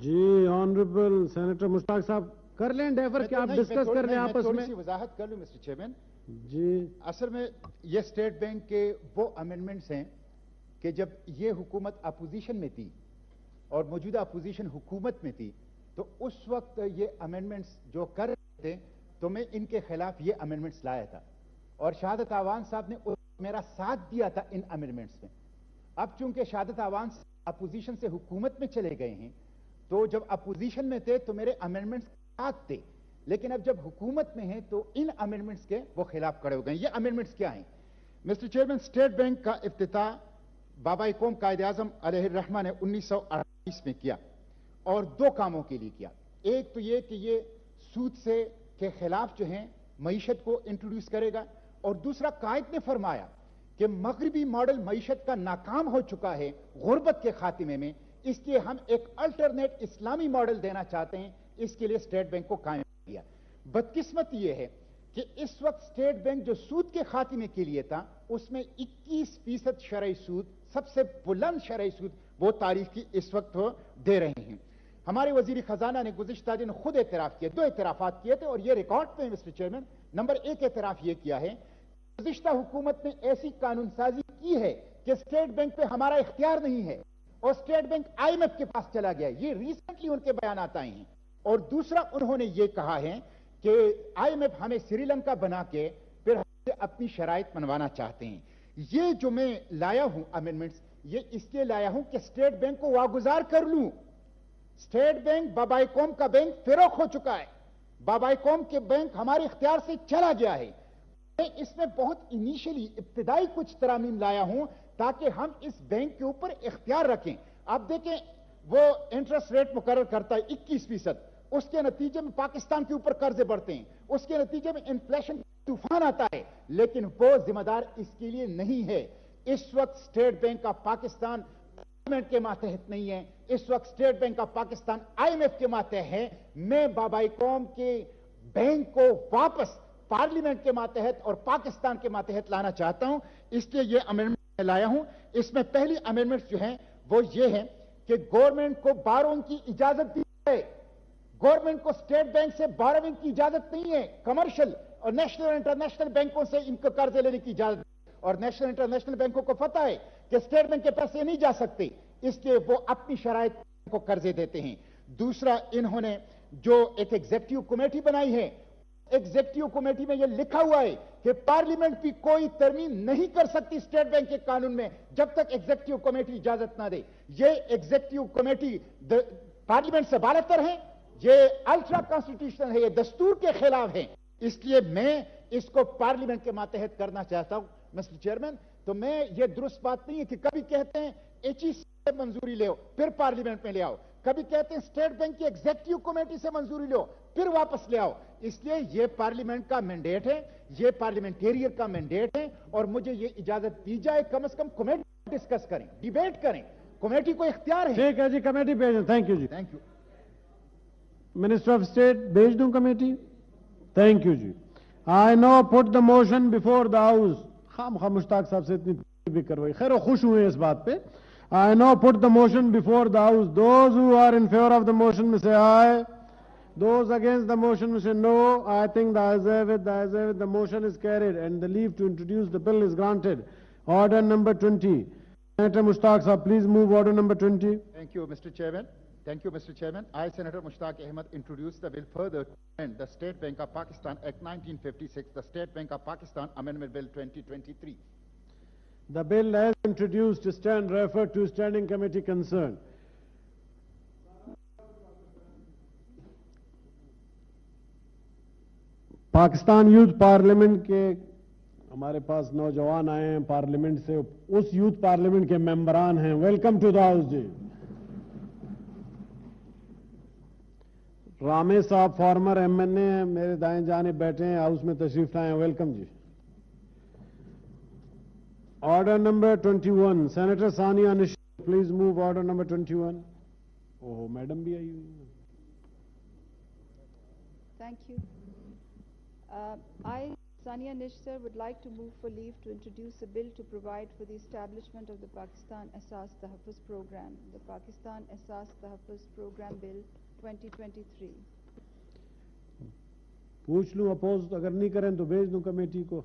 جی آنریبل سینیٹر مشتاق صاحب کر لیں ڈیفر، کیا آپ ڈسکس کر لیں آپس میں؟ وضاحت کر لوں مسٹر چیئرمین۔ جی اصل میں یہ اسٹیٹ بینک کے وہ امینڈمنٹس ہیں کہ جب یہ حکومت اپوزیشن میں تھی اور موجودہ اپوزیشن حکومت میں تھی تو اس وقت یہ امینڈمنٹس جو کر رہے تھے تو میں ان کے خلاف یہ امینڈمنٹس لایا تھا اور شہادت آوان صاحب نے میرا ساتھ دیا تھا ان امینڈمنٹس میں۔ اب چونکہ شہادت آوان اپوزیشن سے حکومت میں چلے گئے ہیں تو جب اپوزیشن میں تھے تو میرے امینڈمنٹس ساتھ تھے، لیکن اب جب حکومت میں ہیں تو ان امینڈمنٹس کے وہ خلاف کھڑے ہو گئے۔ یہ امینڈمنٹس کیا ہیں؟ مسٹر چیئرمین، اسٹیٹ بینک کا افتتاح بابا قوم قائد اعظم علیہ الرحمہ نے 1928 میں کیا اور دو کاموں کے لیے کیا۔ ایک تو یہ کہ یہ سود سے کے خلاف جو ہیں معیشت کو انٹروڈیوس کرے گا، اور دوسرا قائد نے فرمایا کہ مغربی ماڈل معیشت کا ناکام ہو چکا ہے غربت کے خاتمے میں، اس لیے ہم ایک الٹرنیٹ اسلامی ماڈل دینا چاہتے ہیں، اس کے لیے اسٹیٹ بینک کو قائم کیا۔ بدقسمت یہ ہے کہ اس وقت اسٹیٹ بینک جو سود کے خاتمے کے لیے تھا اس میں 21% شرعی سود، سب سے بلند شرعی سود وہ تاریخ کی اس وقت دے رہے ہیں۔ ہمارے وزیر خزانہ نے گزشتہ دن خود اعتراف کیا، دو اعترافات کیے تھے اور یہ ریکارڈ پہ مسٹر چیئرمین۔ نمبر 1 اعتراف یہ کیا ہے گزشتہ حکومت نے ایسی قانون سازی کی ہے کہ اسٹیٹ بینک پہ ہمارا اختیار نہیں ہے اور اسٹیٹ بینک IMF کے پاس چلا گیا۔ یہ ریسنٹلی ان کے بیانات آئے ہیں۔ اور دوسرا انہوں نے یہ کہا ہے کہ IMF ہمیں سری لنکا بنا کے پھر اپنی شرائط منوانا چاہتے ہیں. یہ جو میں لایا ہوں امینڈمنٹس، یہ اس لیے لایا ہوں کہ اسٹیٹ بینک کو واگزار کر لوں. اسٹیٹ بینک بابائی قوم کا بینک فروخت ہو چکا ہے. بابائی قوم کے بینک ہمارے اختیار سے چلا گیا ہے. میں اس میں بہت انیشلی ابتدائی کچھ ترامیم لایا ہوں تاکہ ہم اس بینک کے اوپر اختیار رکھیں. آپ دیکھیں وہ انٹرسٹ ریٹ مقرر کرتا ہے 21%، اس کے نتیجے میں پاکستان کے اوپر قرضے بڑھتے ہیں، اس کے نتیجے میں انفلیشن طوفان آتا ہے، لیکن وہ ذمہ دار اس کے لیے نہیں ہے. اس وقت state bank of Pakistan parliament کے ماتحت نہیں ہے، اس وقت state bank of Pakistan IMF کے ماتحت ہے. میں بابائی قوم کے بینک کو واپس پارلیمنٹ کے ماتحت اور پاکستان کے ماتحت لانا چاہتا ہوں، اس لیے یہ امینڈمنٹ لایا ہوں. اس میں پہلی امینڈمنٹ جو ہیں وہ یہ ہے کہ گورنمنٹ کو بارونگ کی اجازت دی ہے. گورنمنٹ کو اسٹیٹ بینک سے بارونگ کی اجازت نہیں ہے. کمرشل اور نیشنل اور انٹرنیشنل بینکوں سے ان کو قرضے لینے کی اجازت، اور نیشنل انٹرنیشنل بینکوں کو پتہ ہے کہ اسٹیٹ بینک کے پیسے نہیں جا سکتے، اس لیے وہ اپنی شرائط کو قرضے دیتے ہیں. دوسرا انہوں نے جو ایک ایگزیکٹو کمیٹی بنائی ہے، ایگزیکٹو کمیٹی میں یہ لکھا ہوا ہے کہ پارلیمنٹ بھی کوئی ترمیم نہیں کر سکتی اسٹیٹ بینک کے قانون میں جب تک ایگزیکٹو کمیٹی اجازت نہ دے. یہ ایگزیکٹو کمیٹی پارلیمنٹ سے بالاتر ہے، یہ الٹرا کانسٹیٹیوشنل ہے، یہ دستور کے خلاف ہے. اس لیے میں اس کو پارلیمنٹ کے ماتحت کرنا چاہتا ہوں مسٹر چیئرمین. تو میں یہ درست بات نہیں ہے کہ کبھی کہتے ہیں HEC سے منظوری لے پھر پارلیمنٹ میں لے آؤ، کبھی کہتے ہیں اسٹیٹ بینک کی ایگزیکٹو کمیٹی سے منظوری لو پھر واپس لے آؤ. اس لیے یہ پارلیمنٹ کا مینڈیٹ ہے، یہ پارلیمنٹیرین کا مینڈیٹ ہے، اور مجھے یہ اجازت دی جائے کم از کم کمیٹی ڈسکس کریں، ڈیبیٹ کریں. کمیٹی کو اختیار ہے. ٹھیک ہے جی، کمیٹی بھیجیں. تھینک یو جی. Thank you. Minister of state بھیج دوں کمیٹی. تھینک یو جی. I now put the motion before the house. خام مشتاق صاحب سے اتنی بھی کروائی، خیر وہ خوش ہوئے اس بات پہ. I now put the motion before the House. Those who are in favor of the motion may say aye. Those against the motion may say no. I think the ayes have it, the ayes have it. The motion is carried and the leave to introduce the bill is granted. Order number 20. Senator Mushtaq Sahab, please move order number 20. Thank you, Mr. Chairman. Thank you, Mr. Chairman. I, Senator Mushtaq Ahmed, introduce the bill further to amend the State Bank of Pakistan Act 1956, the State Bank of Pakistan Amendment Bill 2023. The bill as introduced stand referred to standing committee concerned. Pakistan youth parliament کے ہمارے پاس نوجوان آئے ہیں پارلیمنٹ سے، اس یوتھ پارلیمنٹ کے ممبران ہیں. ویلکم ٹو دا ہاؤس جی. رامے صاحب فارمر MNA ہیں، میرے دائیں جانب بیٹھے ہیں، ہاؤس میں تشریف لائے ہیں. Welcome G. Order number 21, Senator Sania Nishtar, please move order number 21. Oh, madam bhi aayi hui hai. Thank you. I, Sania Nishtar, would like to move for leave to introduce a bill to provide for the establishment of the Pakistan Asas Tahaffuz Program, the Pakistan Asas Tahaffuz Program Bill 2023. پوچھ لوں اپوز اگر نہیں کریں تو بھیج دوں کمیٹی کو.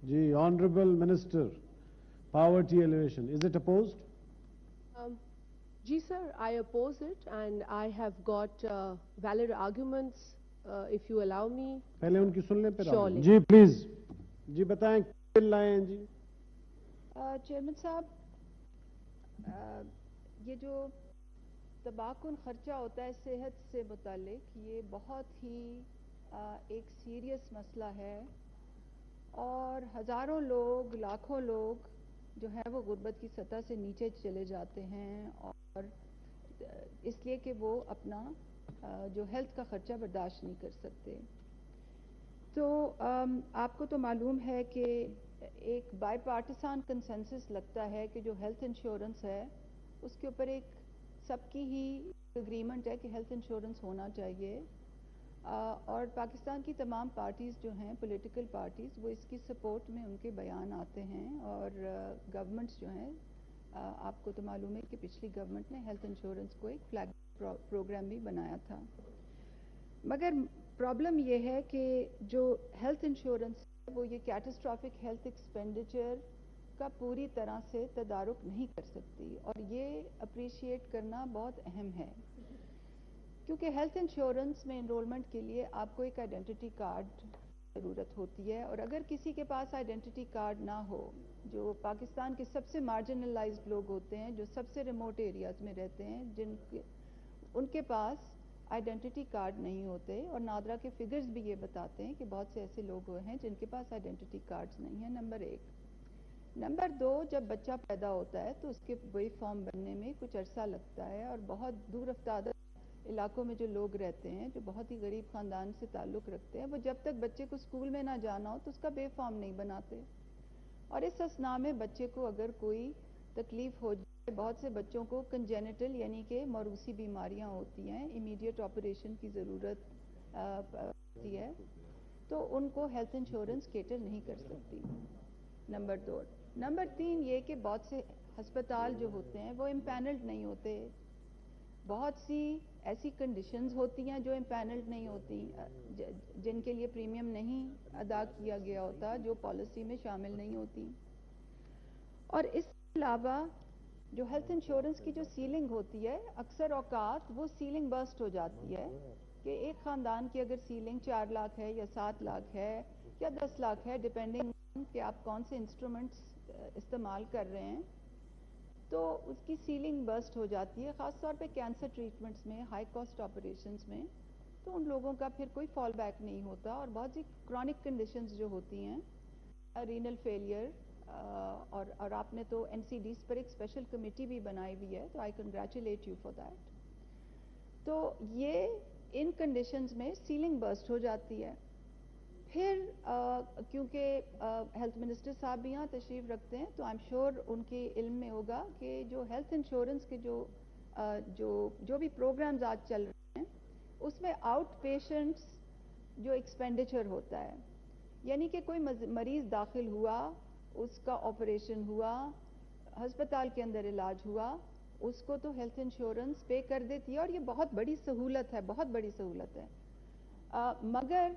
جی honourable minister Poverty elevation. Is it opposed? Ji sir, I oppose it and I have got valid arguments if you allow me. پہلے ان کی سن لیں پھر. Surely. جی پلیز جی بتائیں بل لائے ہیں جی. چیئرمین صاحب، یہ جو تباکن خرچہ ہوتا ہے صحت سے متعلق، یہ بہت ہی ایک سیریس مسئلہ ہے، اور ہزاروں لوگ، لاکھوں لوگ جو ہیں وہ غربت کی سطح سے نیچے چلے جاتے ہیں، اور اس لیے کہ وہ اپنا جو ہیلتھ کا خرچہ برداشت نہیں کر سکتے. تو آپ کو تو معلوم ہے کہ ایک بائی پارٹیسان کنسنسس لگتا ہے کہ جو ہیلتھ انشورنس ہے اس کے اوپر ایک سب کی ہی اگریمنٹ ہے کہ ہیلتھ انشورنس ہونا چاہیے، اور پاکستان کی تمام پارٹیز جو ہیں پولیٹیکل پارٹیز وہ اس کی سپورٹ میں ان کے بیان آتے ہیں، اور گورنمنٹس جو ہیں آپ کو تو معلوم ہے کہ پچھلی گورنمنٹ نے ہیلتھ انشورنس کو ایک فلیگ پروگرام بھی بنایا تھا. مگر پرابلم یہ ہے کہ جو ہیلتھ انشورنس ہے وہ یہ کیٹاسٹرافک ہیلتھ ایکسپینڈیچر کا پوری طرح سے تدارک نہیں کر سکتی، اور یہ اپریشیٹ کرنا بہت اہم ہے. کیونکہ ہیلتھ انشورنس میں انرولمنٹ کے لیے آپ کو ایک آئیڈینٹی کارڈ ضرورت ہوتی ہے، اور اگر کسی کے پاس آئیڈینٹی کارڈ نہ ہو، جو پاکستان کے سب سے مارجنلائزڈ لوگ ہوتے ہیں، جو سب سے ریموٹ ایریاز میں رہتے ہیں، ان کے پاس آئیڈینٹی کارڈ نہیں ہوتے، اور نادرا کے فگرز بھی یہ بتاتے ہیں کہ بہت سے ایسے لوگ ہیں جن کے پاس آئیڈینٹی کارڈز نہیں ہیں، نمبر 1۔ نمبر 2، جب بچہ پیدا ہوتا ہے تو اس کے وے فارم بننے میں کچھ عرصہ لگتا ہے، اور بہت دور افتادہ علاقوں میں جو لوگ رہتے ہیں، جو بہت ہی غریب خاندان سے تعلق رکھتے ہیں، وہ جب تک بچے کو اسکول میں نہ جانا ہو تو اس کا وے فارم نہیں بناتے، اور اس اثناء میں بچے کو اگر کوئی تکلیف ہو جائے، بہت سے بچوں کو کنجینٹل یعنی کہ موروثی بیماریاں ہوتی ہیں، امیڈیٹ آپریشن کی ضرورت ہوتی ہے، تو ان کو ہیلتھ انشورنس کیٹر نہیں کر سکتی، نمبر 2۔ نمبر 3 یہ کہ بہت سے ہسپتال جو ہوتے ہیں وہ امپینلڈ نہیں ہوتے، بہت سی ایسی کنڈیشنز ہوتی ہیں جو امپینلڈ نہیں ہوتی، جن کے لیے پریمیم نہیں ادا کیا گیا ہوتا، جو پالیسی میں شامل نہیں ہوتی، اور اس کے علاوہ جو ہیلتھ انشورنس کی جو سیلنگ ہوتی ہے، اکثر اوقات وہ سیلنگ برسٹ ہو جاتی ہے کہ ایک خاندان کی اگر سیلنگ 4 لاکھ ہے یا 7 لاکھ ہے یا 10 لاکھ ہے، ڈیپینڈنگ کہ آپ کون سے انسٹرومنٹس استعمال کر رہے ہیں، تو اس کی سیلنگ برسٹ ہو جاتی ہے، خاص طور پہ کینسر ٹریٹمنٹس میں، ہائی کاسٹ آپریشنز میں، تو ان لوگوں کا پھر کوئی فال بیک نہیں ہوتا، اور بہت سی کرونک کنڈیشنز جو ہوتی ہیں، رینل فیلئر، اور آپ نے تو NCDs پر ایک اسپیشل کمیٹی بھی بنائی ہوئی ہے، تو I congratulate you for that. تو یہ ان کنڈیشنز میں سیلنگ برسٹ ہو جاتی ہے، پھر کیونکہ ہیلتھ منسٹر صاحب بھی یہاں تشریف رکھتے ہیں، تو آئی ایم شیور ان کے علم میں ہوگا کہ جو ہیلتھ انشورنس کے جو بھی پروگرامز آج چل رہے ہیں، اس میں آؤٹ پیشنٹس جو ایکسپینڈیچر ہوتا ہے، یعنی کہ کوئی مریض داخل ہوا، اس کا آپریشن ہوا، ہسپتال کے اندر علاج ہوا، اس کو تو ہیلتھ انشورنس پے کر دیتی ہے، اور یہ بہت بڑی سہولت ہے، بہت بڑی سہولت ہے، مگر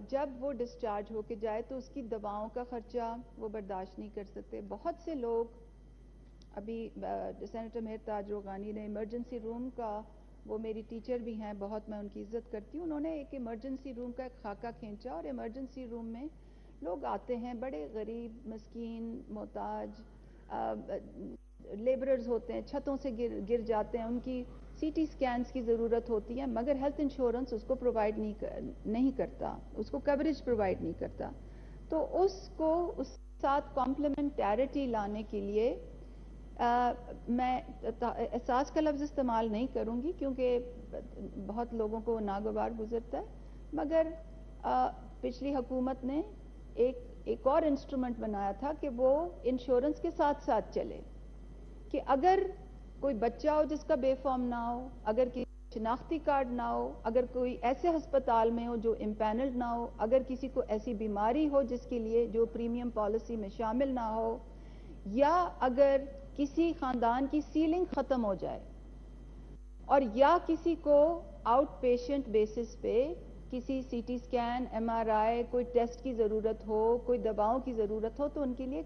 جب وہ ڈسچارج ہو کے جائے تو اس کی دواؤں کا خرچہ وہ برداشت نہیں کر سکتے۔ بہت سے لوگ، ابھی سینیٹر مہر تاج روغانی نے ایمرجنسی روم کا، وہ میری ٹیچر بھی ہیں، بہت میں ان کی عزت کرتی ہوں، انہوں نے ایک ایمرجنسی روم کا ایک خاکہ کھینچا، اور ایمرجنسی روم میں لوگ آتے ہیں، بڑے غریب، مسکین، محتاج، لیبررز ہوتے ہیں، چھتوں سے گر جاتے ہیں، ان کی سی ٹی سکینز کی ضرورت ہوتی ہے، مگر ہیلتھ انشورنس اس کو پرووائڈ نہیں کرتا، اس کو کوریج پرووائڈ نہیں کرتا، تو اس کو اس ساتھ کمپلیمنٹیرٹی لانے کے لیے میں احساس کا لفظ استعمال نہیں کروں گی کیونکہ بہت لوگوں کو ناگوار گزرتا ہے، مگر پچھلی حکومت نے ایک اور انسٹرومنٹ بنایا تھا کہ وہ انشورنس کے ساتھ ساتھ چلے، کہ اگر کوئی بچہ ہو جس کا بے فارم نہ ہو، اگر کسی شناختی کارڈ نہ ہو، اگر کوئی ایسے ہسپتال میں ہو جو امپینلڈ نہ ہو، اگر کسی کو ایسی بیماری ہو جس کے لیے جو پریمیم پالیسی میں شامل نہ ہو، یا اگر کسی خاندان کی سیلنگ ختم ہو جائے، اور یا کسی کو آؤٹ پیشنٹ بیسس پہ کسی سی ٹی سکین، MRI، کوئی ٹیسٹ کی ضرورت ہو، کوئی دواؤں کی ضرورت ہو، تو ان کے لیے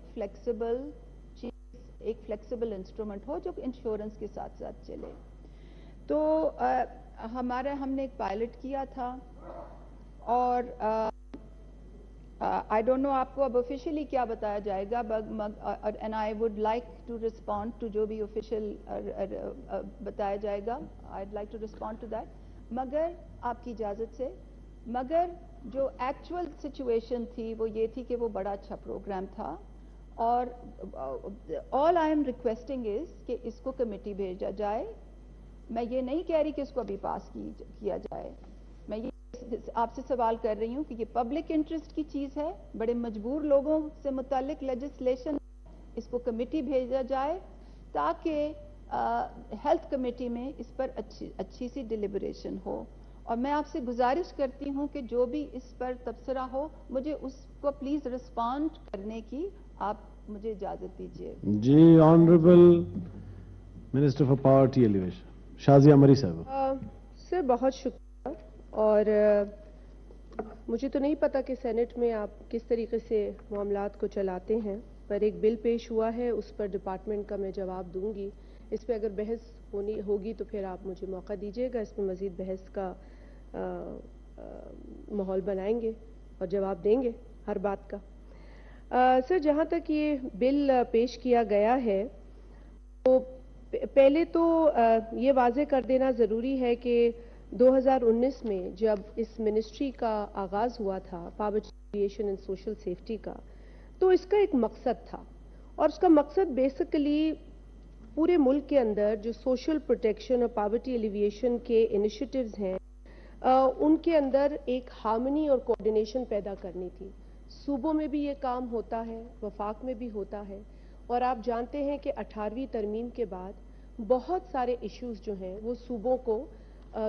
ایک فلیکسیبل انسٹرومنٹ ہو جو انشورنس کے ساتھ ساتھ چلے۔ تو ہم نے ایک پائلٹ کیا تھا، اور آئی ڈونٹ نو آپ کو اب آفیشلی کیا بتایا جائے گا، and I would like to respond to جو بھی آفیشل بتایا جائے گا، I would like to respond to that, مگر آپ کی اجازت سے، مگر جو ایکچوئل سچویشن تھی وہ یہ تھی کہ وہ بڑا اچھا پروگرام تھا، اور آل آئی ایم ریکویسٹنگ از کہ اس کو کمیٹی بھیجا جائے۔ میں یہ نہیں کہہ رہی کہ اس کو ابھی پاس کیا جائے، میں یہ آپ سے سوال کر رہی ہوں کہ یہ پبلک انٹرسٹ کی چیز ہے، بڑے مجبور لوگوں سے متعلق لیجسلیشن، اس کو کمیٹی بھیجا جائے تاکہ ہیلتھ کمیٹی میں اس پر اچھی سی ڈیلیبریشن ہو، اور میں آپ سے گزارش کرتی ہوں کہ جو بھی اس پر تبصرہ ہو مجھے اس کو پلیز رسپونڈ کرنے کی آپ مجھے اجازت دیجیے۔ جی، honourable minister for poverty alleviation Shazia Marri صاحب۔ سر بہت شکریہ، اور مجھے تو نہیں پتا کہ سینٹ میں آپ کس طریقے سے معاملات کو چلاتے ہیں، پر ایک بل پیش ہوا ہے، اس پر ڈپارٹمنٹ کا میں جواب دوں گی، اس پہ اگر بحث ہوگی تو پھر آپ مجھے موقع دیجیے گا, اس میں مزید بحث کا ماحول بنائیں گے اور جواب دیں گے ہر بات کا. سر, جہاں تک یہ بل پیش کیا گیا ہے تو پہلے تو یہ واضح کر دینا ضروری ہے کہ 2019 میں جب اس منسٹری کا آغاز ہوا تھا, poverty alleviation and social safety کا, تو اس کا ایک مقصد تھا, اور اس کا مقصد بیسیکلی پورے ملک کے اندر جو سوشل پروٹیکشن اور پاورٹی ایلیویشن کے انیشیٹیوز ہیں ان کے اندر ایک ہارمنی اور کوآرڈینیشن پیدا کرنی تھی. صوبوں میں بھی یہ کام ہوتا ہے, وفاق میں بھی ہوتا ہے, اور آپ جانتے ہیں کہ 18ویں ترمیم کے بعد بہت سارے ایشوز جو ہیں وہ صوبوں کو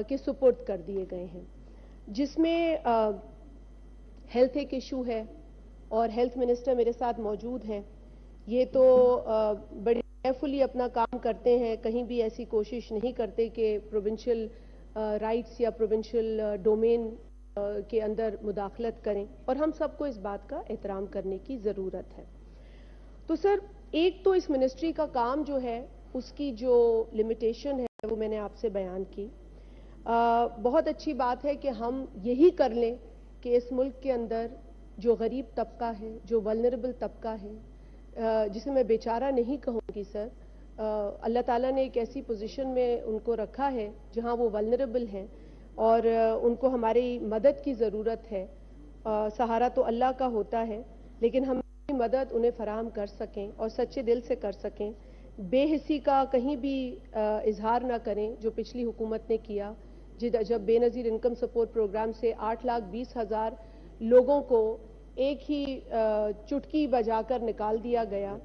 کے سپرد کر دیے گئے ہیں, جس میں ہیلتھ ایک ایشو ہے, اور ہیلتھ منسٹر میرے ساتھ موجود ہیں. یہ تو بڑی کیئرفلی اپنا کام کرتے ہیں, کہیں بھی ایسی کوشش نہیں کرتے کہ پروونشل رائٹس یا پروونشل ڈومین کے اندر مداخلت کریں, اور ہم سب کو اس بات کا احترام کرنے کی ضرورت ہے. تو سر, ایک تو اس منسٹری کا کام جو ہے اس کی جو لمیٹیشن ہے وہ میں نے آپ سے بیان کی. بہت اچھی بات ہے کہ ہم یہی کر لیں کہ اس ملک کے اندر جو غریب طبقہ ہے, جو ولنریبل طبقہ ہے, جسے میں بیچارہ نہیں کہوں گی سر, اللہ تعالیٰ نے ایک ایسی پوزیشن میں ان کو رکھا ہے جہاں وہ ولنریبل ہیں اور ان کو ہماری مدد کی ضرورت ہے. سہارا تو اللہ کا ہوتا ہے, لیکن ہم مدد انہیں فراہم کر سکیں اور سچے دل سے کر سکیں, بے حسی کا کہیں بھی اظہار نہ کریں جو پچھلی حکومت نے کیا, جب بے نظیر انکم سپورٹ پروگرام سے 8,20,000 لوگوں کو ایک ہی چٹکی بجا کر نکال دیا گیا.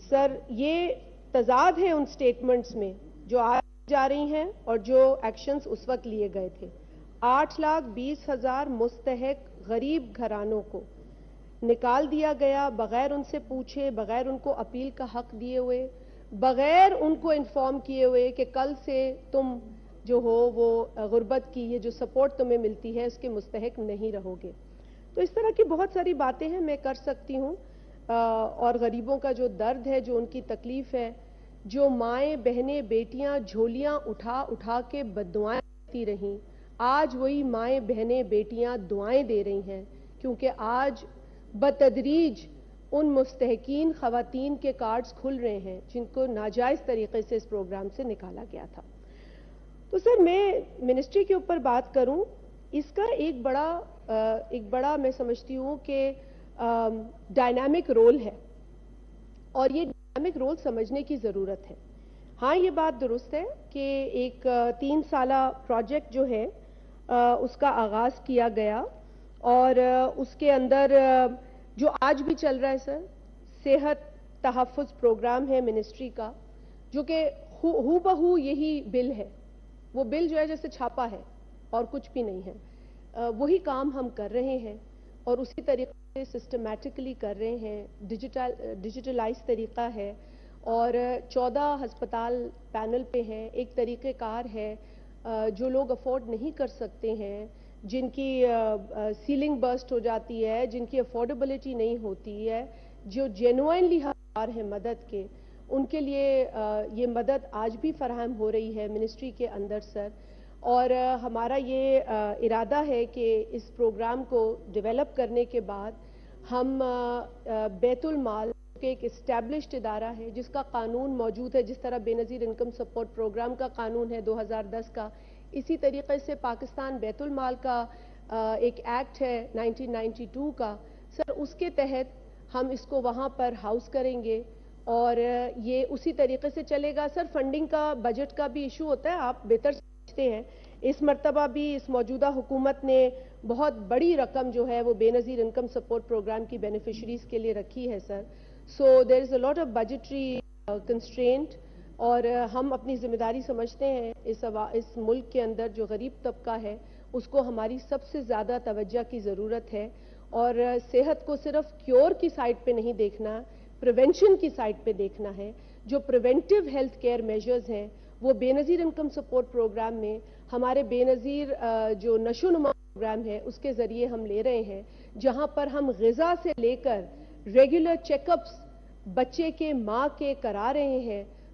سر, یہ تضاد ہے ان سٹیٹمنٹس میں جو آج جا رہی ہیں اور جو ایکشنز اس وقت لیے گئے تھے. 8,20,000 مستحق غریب گھرانوں کو نکال دیا گیا بغیر ان سے پوچھے, بغیر ان کو اپیل کا حق دیے ہوئے, بغیر ان کو انفارم کیے ہوئے کہ کل سے تم جو ہو وہ غربت کی یہ جو سپورٹ تمہیں ملتی ہے اس کے مستحق نہیں رہو گے. تو اس طرح کی بہت ساری باتیں ہیں میں کر سکتی ہوں, اور غریبوں کا جو درد ہے, جو ان کی تکلیف ہے, جو مائیں بہنیں بیٹیاں جھولیاں اٹھا اٹھا کے بددعائیں دیتی رہیں, آج وہی مائیں بہنیں بیٹیاں دعائیں دے رہی ہیں, کیونکہ آج بتدریج ان مستحقین خواتین کے کارڈز کھل رہے ہیں جن کو ناجائز طریقے سے اس پروگرام سے نکالا گیا تھا. تو سر, میں منسٹری کے اوپر بات کروں, اس کا ایک بڑا میں سمجھتی ہوں کہ ڈائنامک رول ہے, اور یہ ڈائنامک رول سمجھنے کی ضرورت ہے. ہاں, یہ بات درست ہے کہ ایک 3 سالہ پروجیکٹ جو ہے اس کا آغاز کیا گیا, اور اس کے اندر جو آج بھی چل رہا ہے سر, صحت تحفظ پروگرام ہے منسٹری کا, جو کہ ہو بہو یہی بل ہے. وہ بل جو ہے جیسے چھاپا ہے اور کچھ بھی نہیں ہے, وہی کام ہم کر رہے ہیں اور اسی طریقے سے سسٹمیٹکلی کر رہے ہیں. ڈیجیٹلائز طریقہ ہے, اور 14 ہسپتال پینل پہ ہیں. ایک طریقہ کار ہے جو لوگ افورڈ نہیں کر سکتے ہیں, جن کی سیلنگ برسٹ ہو جاتی ہے, جن کی افورڈیبلٹی نہیں ہوتی ہے, جو جینوائنلی حقدار ہیں مدد کے, ان کے لیے یہ مدد آج بھی فراہم ہو رہی ہے منسٹری کے اندر سر. اور ہمارا یہ ارادہ ہے کہ اس پروگرام کو ڈیولپ کرنے کے بعد ہم بیت المال کہ ایک اسٹیبلشڈ ادارہ ہے جس کا قانون موجود ہے, جس طرح بے نظیر انکم سپورٹ پروگرام کا قانون ہے 2010 کا, اسی طریقے سے پاکستان بیت المال کا ایک ایکٹ ہے 1992 کا سر, اس کے تحت ہم اس کو وہاں پر ہاؤس کریں گے اور یہ اسی طریقے سے چلے گا. سر, فنڈنگ کا بجٹ کا بھی ایشو ہوتا ہے, آپ بہتر سمجھتے ہیں. اس مرتبہ بھی اس موجودہ حکومت نے بہت بڑی رقم جو ہے وہ بے نظیر انکم سپورٹ پروگرام کی بینیفیشریز کے لیے رکھی ہے سر. سو دیر از اے لاٹ آف بجٹری کنسٹرینٹ, اور ہم اپنی ذمہ داری سمجھتے ہیں اس ملک کے اندر جو غریب طبقہ ہے اس کو ہماری سب سے زیادہ توجہ کی ضرورت ہے, اور صحت کو صرف کیور کی سائڈ پہ نہیں دیکھنا, پریونشن کی سائڈ پہ دیکھنا ہے. جو پریونٹیو ہیلتھ کیئر میجرز ہیں وہ بے نظیر انکم سپورٹ پروگرام میں ہمارے بے نظیر جو نشو و نما پروگرام ہے اس کے ذریعے ہم لے رہے ہیں, جہاں پر ہم غذا سے لے کر ریگولر چیک اپس بچے کے ماں کے کرا رہے ہیں.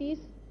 30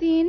3,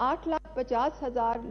8,50,000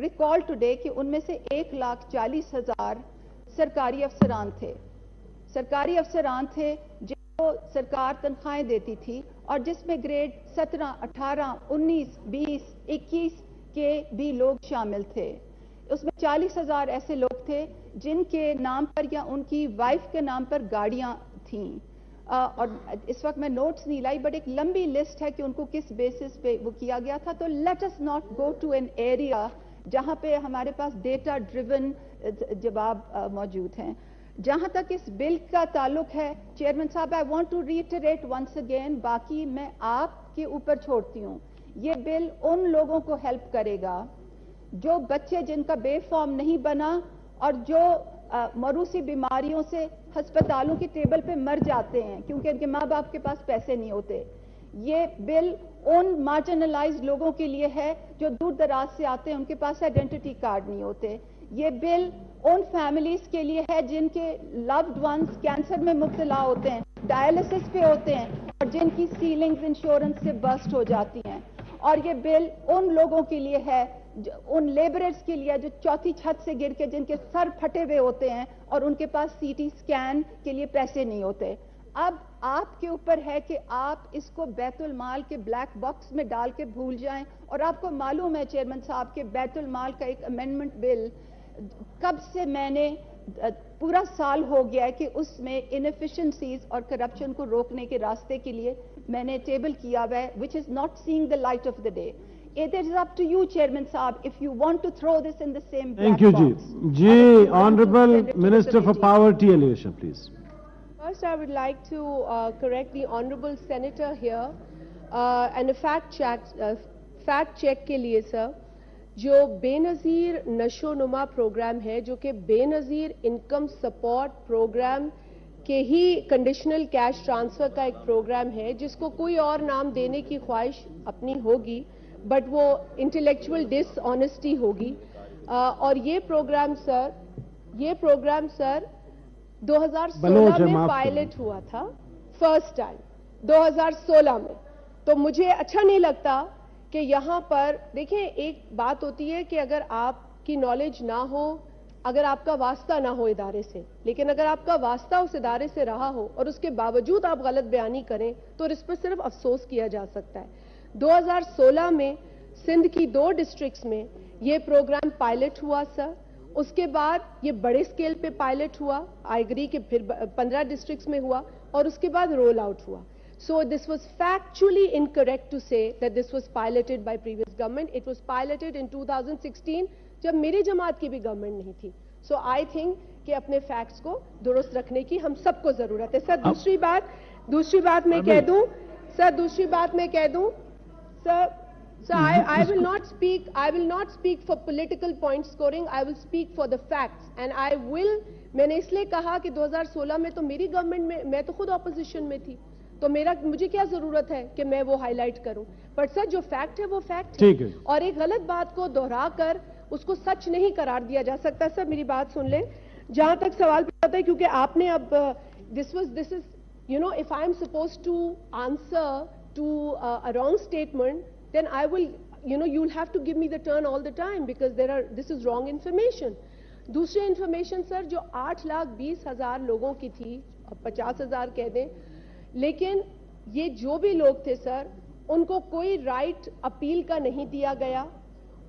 ریکال ٹوڈے کہ ان میں سے 1,40,000 سرکاری افسران تھے. سرکاری افسران تھے جن کو سرکار تنخواہیں دیتی تھی اور جس میں گریڈ 17, 18, 19, 20, 21 کے بھی لوگ شامل تھے. اس میں 40,000 ایسے لوگ تھے جن کے نام پر یا ان کی وائف کے نام پر گاڑیاں تھیں. اور اس وقت میں نوٹس نہیں لائی بٹ ایک لمبی لسٹ ہے کہ ان کو کس بیسس پہ وہ کیا گیا تھا. تو let us not go to an area جہاں پہ ہمارے پاس ڈیٹا ڈریون جواب موجود ہیں. جہاں تک اس بل کا تعلق ہے چیئرمین صاحب I want to reiterate once again, باقی میں آپ کے اوپر چھوڑتی ہوں. یہ بل ان لوگوں کو ہیلپ کرے گا جو بچے جن کا بے فارم نہیں بنا اور جو موروثی بیماریوں سے ہسپتالوں کی ٹیبل پہ مر جاتے ہیں کیونکہ ان کے ماں باپ کے پاس پیسے نہیں ہوتے. یہ بل ان مارجنلائزڈ لوگوں کے لیے ہے جو دور دراز سے آتے ہیں, ان کے پاس آئیڈینٹی کارڈ نہیں ہوتے. یہ بل ان فیملیز کے لیے ہے جن کے لوڈ ونس کینسر میں مبتلا ہوتے ہیں, ڈائلسس پہ ہوتے ہیں اور جن کی سیلنگز انشورنس سے برسٹ ہو جاتی ہیں. اور یہ بل ان لوگوں کے لیے ہے, ان لیبررز کے لیے جو چوتھی چھت سے گر کے جن کے سر پھٹے ہوئے ہوتے ہیں اور ان کے پاس سی ٹی اسکین کے لیے پیسے نہیں ہوتے. اب آپ کے اوپر ہے کہ آپ اس کو بیت المال کے بلیک باکس میں ڈال کے بھول جائیں. اور آپ کو معلوم ہے چیئرمین صاحب کہ بیت المال کا ایک امینڈمنٹ بل کب سے میں نے پورا سال ہو گیا ہے کہ اس میں انیفیشنسیز اور کرپشن کو روکنے کے راستے کے لیے میں نے ٹیبل کیا ہوا ہے which is not seeing the light of the day. It is up to you, Chairman Saab, if you want to throw this in the same black Thank you, box. Ji. Honorable Minister for Poverty Alleviation, please. First, I would like to correct the Honorable Senator here and a fact check کے لیے sir. جو بے نظیر نشو نما پروگرام ہے جو کہ بے نظیر انکم سپورٹ پروگرام کے ہی کنڈیشنل کیش ٹرانسفر کا ایک پروگرام ہے جس کو کوئی اور نام دینے کی خواہش اپنی ہوگی بٹ وہ انٹلیکچوئل ڈس آنیسٹی ہوگی. اور یہ پروگرام سر 2016 میں پائلٹ ہوا تھا فرسٹ ٹائم 2016 میں. تو مجھے اچھا نہیں لگتا کہ یہاں پر دیکھیں ایک بات ہوتی ہے کہ اگر آپ کی نالج نہ ہو, اگر آپ کا واسطہ نہ ہو ادارے سے, لیکن اگر آپ کا واسطہ اس ادارے سے رہا ہو اور اس کے باوجود آپ غلط بیانی کریں تو اس پر صرف افسوس کیا جا سکتا ہے. 2016 میں سندھ کی 2 ڈسٹرکٹس میں یہ پروگرام پائلٹ ہوا سر. اس کے بعد یہ بڑے اسکیل پہ پائلٹ ہوا, آئی اگری کہ پھر 15 ڈسٹرکٹس میں ہوا اور اس کے بعد رول آؤٹ ہوا. So this was factually incorrect to say that this was piloted by previous government. It was piloted in 2016 جب میری جماعت کی بھی گورنمنٹ نہیں تھی. So I think کہ اپنے فیکٹس کو درست رکھنے کی ہم سب کو ضرورت ہے. سر دوسری بات میں کہہ دوں سر I will not speak for political point scoring. I will speak for the facts and میں نے اس لیے کہا کہ 2016 میں تو میری گورنمنٹ میں تو خود اپوزیشن میں تھی تو مجھے کیا ضرورت ہے کہ میں وہ ہائی لائٹ کروں. بٹ سر جو فیکٹ ہے وہ فیکٹ ہے اور ایک غلط بات کو دہرا کر اس کو سچ نہیں قرار دیا جا سکتا. سر میری بات سن لیں, جہاں تک سوال پوچھا ہے کیونکہ آپ نے اب this is if I am supposed to answer to a wrong statement then I will you'll have to give me the turn all the time because this is wrong information. دوسری انفارمیشن سر جو 8,20,000 لوگوں کی تھی, 50,000 کہہ دیں, لیکن یہ جو بھی لوگ تھے سر ان کو کوئی رائٹ اپیل کا نہیں دیا گیا.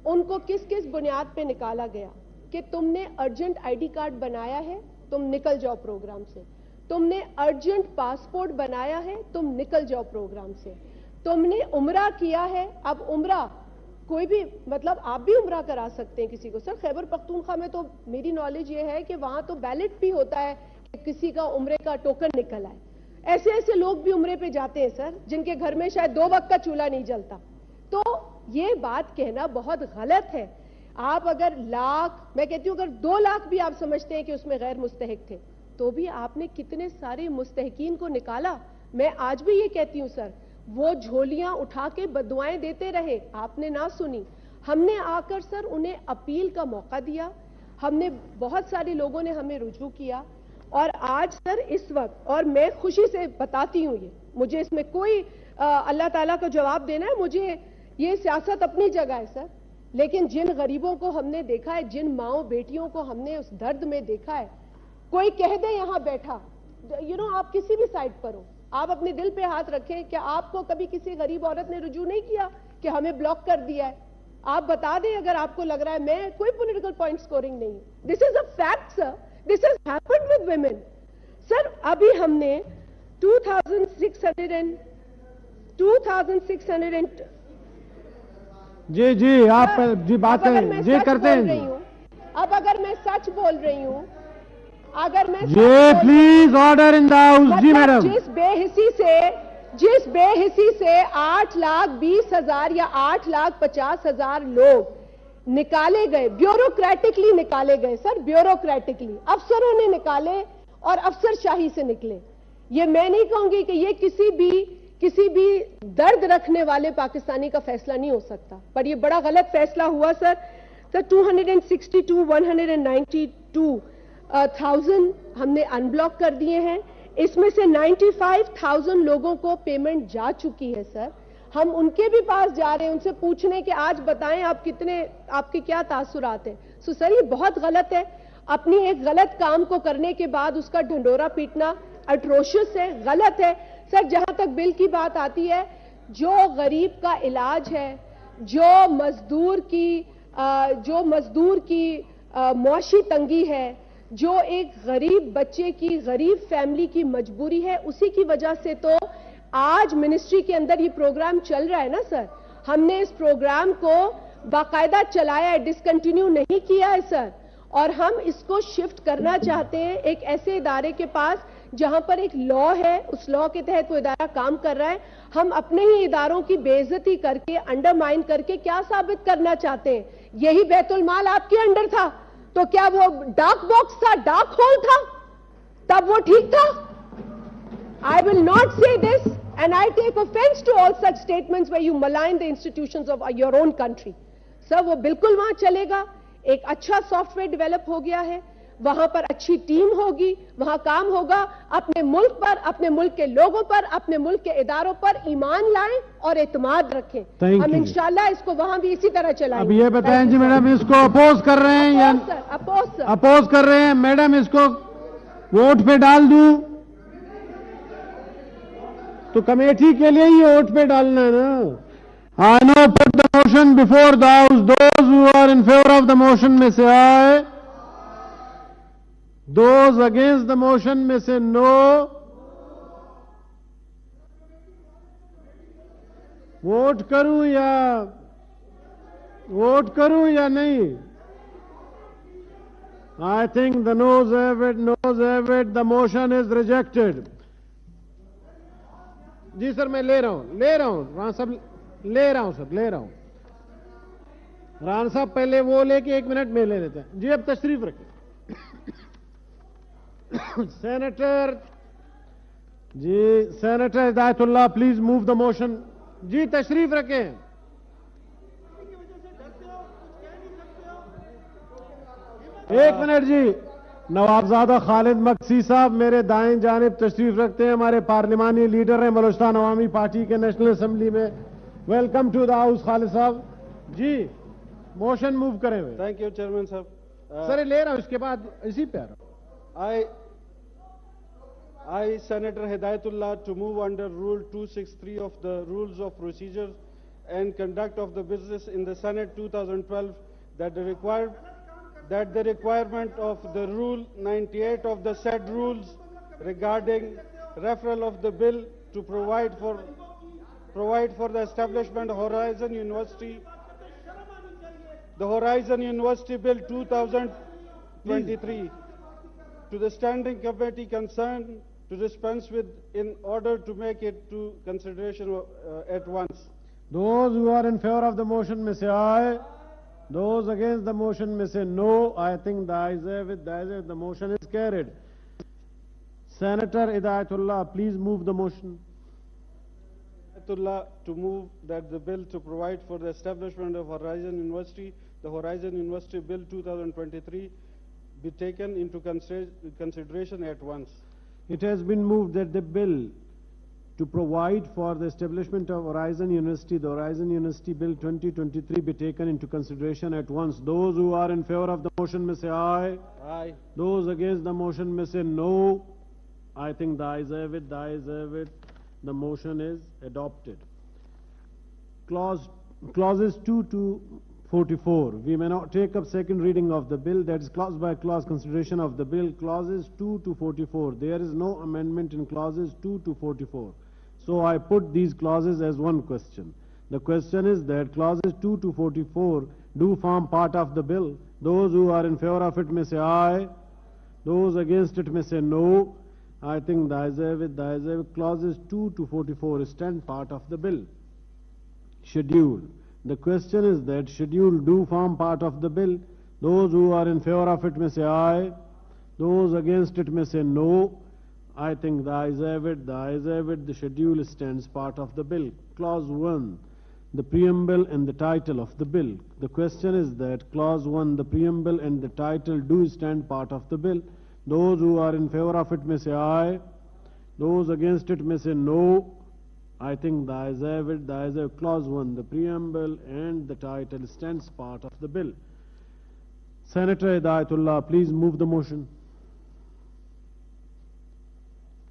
ان کو کس بنیاد پہ نکالا گیا کہ تم نے ارجنٹ آئی ڈی کارڈ بنایا ہے تم نکل جاؤ پروگرام سے, تم نے ارجنٹ پاسپورٹ بنایا ہے تم نکل جاؤ پروگرام سے, تم نے عمرہ کیا ہے. اب عمرہ کوئی بھی مطلب آپ بھی عمرہ کرا سکتے ہیں کسی کو. سر خیبر پختونخوا میں تو میری نالج یہ ہے کہ وہاں تو بیلٹ بھی ہوتا ہے کہ کسی کا عمرے کا ٹوکن نکل آئے. ایسے لوگ بھی عمرے پہ جاتے ہیں سر جن کے گھر میں شاید 2 وقت کا چولہا نہیں جلتا. تو یہ بات کہنا بہت غلط ہے. آپ اگر میں کہتی ہوں اگر 2 لاکھ بھی آپ سمجھتے ہیں کہ اس میں غیر مستحق تھے تو بھی آپ نے کتنے سارے مستحقین کو نکالا. میں آج بھی یہ کہتی ہوں سر وہ جھولیاں اٹھا کے بددعائیں دیتے رہے, آپ نے نہ سنی. ہم نے آ کر سر انہیں اپیل کا موقع دیا, ہم نے بہت سارے لوگوں نے ہمیں رجوع کیا اور آج سر اس وقت, اور میں خوشی سے بتاتی ہوں, یہ مجھے اس میں کوئی اللہ تعالیٰ کو جواب دینا ہے, مجھے یہ سیاست اپنی جگہ ہے سر, لیکن جن غریبوں کو ہم نے دیکھا ہے, جن ماؤں بیٹیوں کو ہم نے اس درد میں دیکھا ہے, کوئی کہہ دے یہاں بیٹھا, آپ کسی بھی سائڈ پر ہو, آپ اپنے دل پہ ہاتھ رکھیں کہ آپ کو کبھی کسی غریب عورت نے رجوع نہیں کیا کہ ہمیں بلاک کر دیا ہے؟ آپ بتا دیں اگر آپ کو لگ رہا ہے. میں کوئی پولیٹیکل پوائنٹ سکورنگ نہیں. This is a fact sir, this has happened with women. Sir ابھی ہم نے 2600 جی آپ جی بات جی کرتے ہیں. اب اگر میں سچ بول رہی ہوں, اگر میں جی please order in the house. جی میڈم, جس بے حسی سے 8,20,000 یا 8,50,000 لوگ نکالے گئے, بیوروکریٹکلی نکالے گئے سر, بیوروکریٹکلی افسروں نے نکالے اور افسر شاہی سے نکلے. یہ میں نہیں کہوں گی کہ یہ کسی بھی درد رکھنے والے پاکستانی کا فیصلہ نہیں ہو سکتا, پر یہ بڑا غلط فیصلہ ہوا سر. 192,000 ہم نے ان بلاک کر دیے ہیں. اس میں سے 95,000 لوگوں کو پیمنٹ جا چکی ہے سر. ہم ان کے بھی پاس جا رہے ہیں ان سے پوچھنے کہ آج بتائیں آپ کے کیا تاثرات ہیں. سر یہ بہت غلط ہے. اپنی ایک غلط کام کو کرنے کے بعد اس کا ڈھنڈورا پیٹنا اٹروشس ہے, غلط ہے. سر جہاں تک بل کی بات آتی ہے, جو غریب کا علاج ہے, جو مزدور کی معاشی تنگی ہے, جو ایک غریب بچے کی, غریب فیملی کی مجبوری ہے, اسی کی وجہ سے تو آج منسٹری کے اندر یہ پروگرام چل رہا ہے نا سر. ہم نے اس پروگرام کو باقاعدہ چلایا ہے, ڈسکنٹینیو نہیں کیا ہے سر. اور ہم اس کو شفٹ کرنا چاہتے ہیں ایک ایسے ادارے کے پاس جہاں پر ایک لا ہے, اس لا کے تحت وہ ادارہ کام کر رہا ہے. ہم اپنے ہی اداروں کی بے عزتی کر کے, انڈرمائن کر کے کیا ثابت کرنا چاہتے ہیں؟ یہی بیت المال آپ کے انڈر تھا تو کیا وہ ڈاک باکس تھا, ڈاک ہول تھا, تب وہ ٹھیک تھا؟ I will not say this and I take offense to all such statements where you malign the institutions of your own country. سر وہ بالکل وہاں چلے گا. ایک اچھا سافٹ ویئر ڈیولپ ہو گیا ہے, وہاں پر اچھی ٹیم ہوگی, وہاں کام ہوگا. اپنے ملک پر, اپنے ملک کے لوگوں پر, اپنے ملک کے اداروں پر ایمان لائیں اور اعتماد رکھیں. ہم انشاءاللہ اس کو وہاں بھی اسی طرح چلائیں. اب یہ بتائیں جی میڈم, اس کو اپوز کر رہے ہیں یا اپوز کر رہے ہیں؟ میڈم اس کو ووٹ پہ ڈال دوں تو کمیٹی کے لیے ہی ووٹ پہ ڈالنا ہے نا. I now put the motion before the house. Those who are in favor of the motion may say aye. Those against the motion may say no. Vote کروں یا نہیں؟ I think the noes have it. The motion is rejected. جی سر میں لے رہا ہوں ران صاحب, لے رہا ہوں. ران صاحب پہلے وہ لے کے 1 منٹ میں لے لیتے ہیں. جی اب تشریف رکھیں. سینیٹر ہدایت اللہ پلیز موو دا موشن. جی تشریف رکھیں. ایک منٹ جی. نوابزادہ خالد مکسی صاحب میرے دائیں جانب تشریف رکھتے ہیں, ہمارے پارلیمانی لیڈر ہیں بلوچستان عوامی پارٹی کے نیشنل اسمبلی میں. ویلکم ٹو دا ہاؤس خالد صاحب. جی موشن موو کریں ہوئے. تھینک یو چیئرمین صاحب. سر لے رہا ہوں, اس کے بعد اسی پہ آ رہا ہوں. I, Senator Hidayatullah, to move under Rule 263 of the Rules of Procedure and Conduct of the Business in the Senate 2012 that the requirement of the Rule 98 of the said rules regarding referral of the bill to provide for the establishment of Horizon University, the Horizon University Bill 2023 to the Standing Committee concerned to dispense with in order to make it to consideration at once. Those who are in favor of the motion may say aye. Those against the motion may say no. I think the ayes have it. The motion is carried. Senator Hidayatullah, please move the motion. Hidayatullah to move that the bill to provide for the establishment of Horizon University, the Horizon University Bill 2023, be taken into consideration at once. It has been moved that the bill to provide for the establishment of Horizon University, the Horizon University Bill 2023 be taken into consideration at once. Those who are in favor of the motion may say aye. Aye. Those against the motion may say no. I think the ayes have it, the ayes have it. The motion is adopted. Clauses 2 to 44. We may not take up second reading of the bill, that is clause by clause consideration of the bill. Clauses 2 to 44. There is no amendment in clauses 2 to 44. So I put these clauses as one question. The question is that clauses 2 to 44 do form part of the bill. Those who are in favor of it may say aye. Those against it may say no. I think the ayes have it, the ayes have it. Clauses 2 to 44 stand part of the bill. Schedule. The question is that schedule do form part of the bill. Those who are in favor of it may say aye. Those against it may say no. I think the ayes have it, the ayes have it. The schedule stands part of the bill. Clause 1, the preamble and the title of the bill. The question is that clause 1, the preamble and the title do stand part of the bill. Those who are in favor of it may say aye. Those against it may say no. I think the ayes have it, the ayes have. Clause 1, the preamble and the title stands part of the bill. Senator Hidayatullah, please move the motion.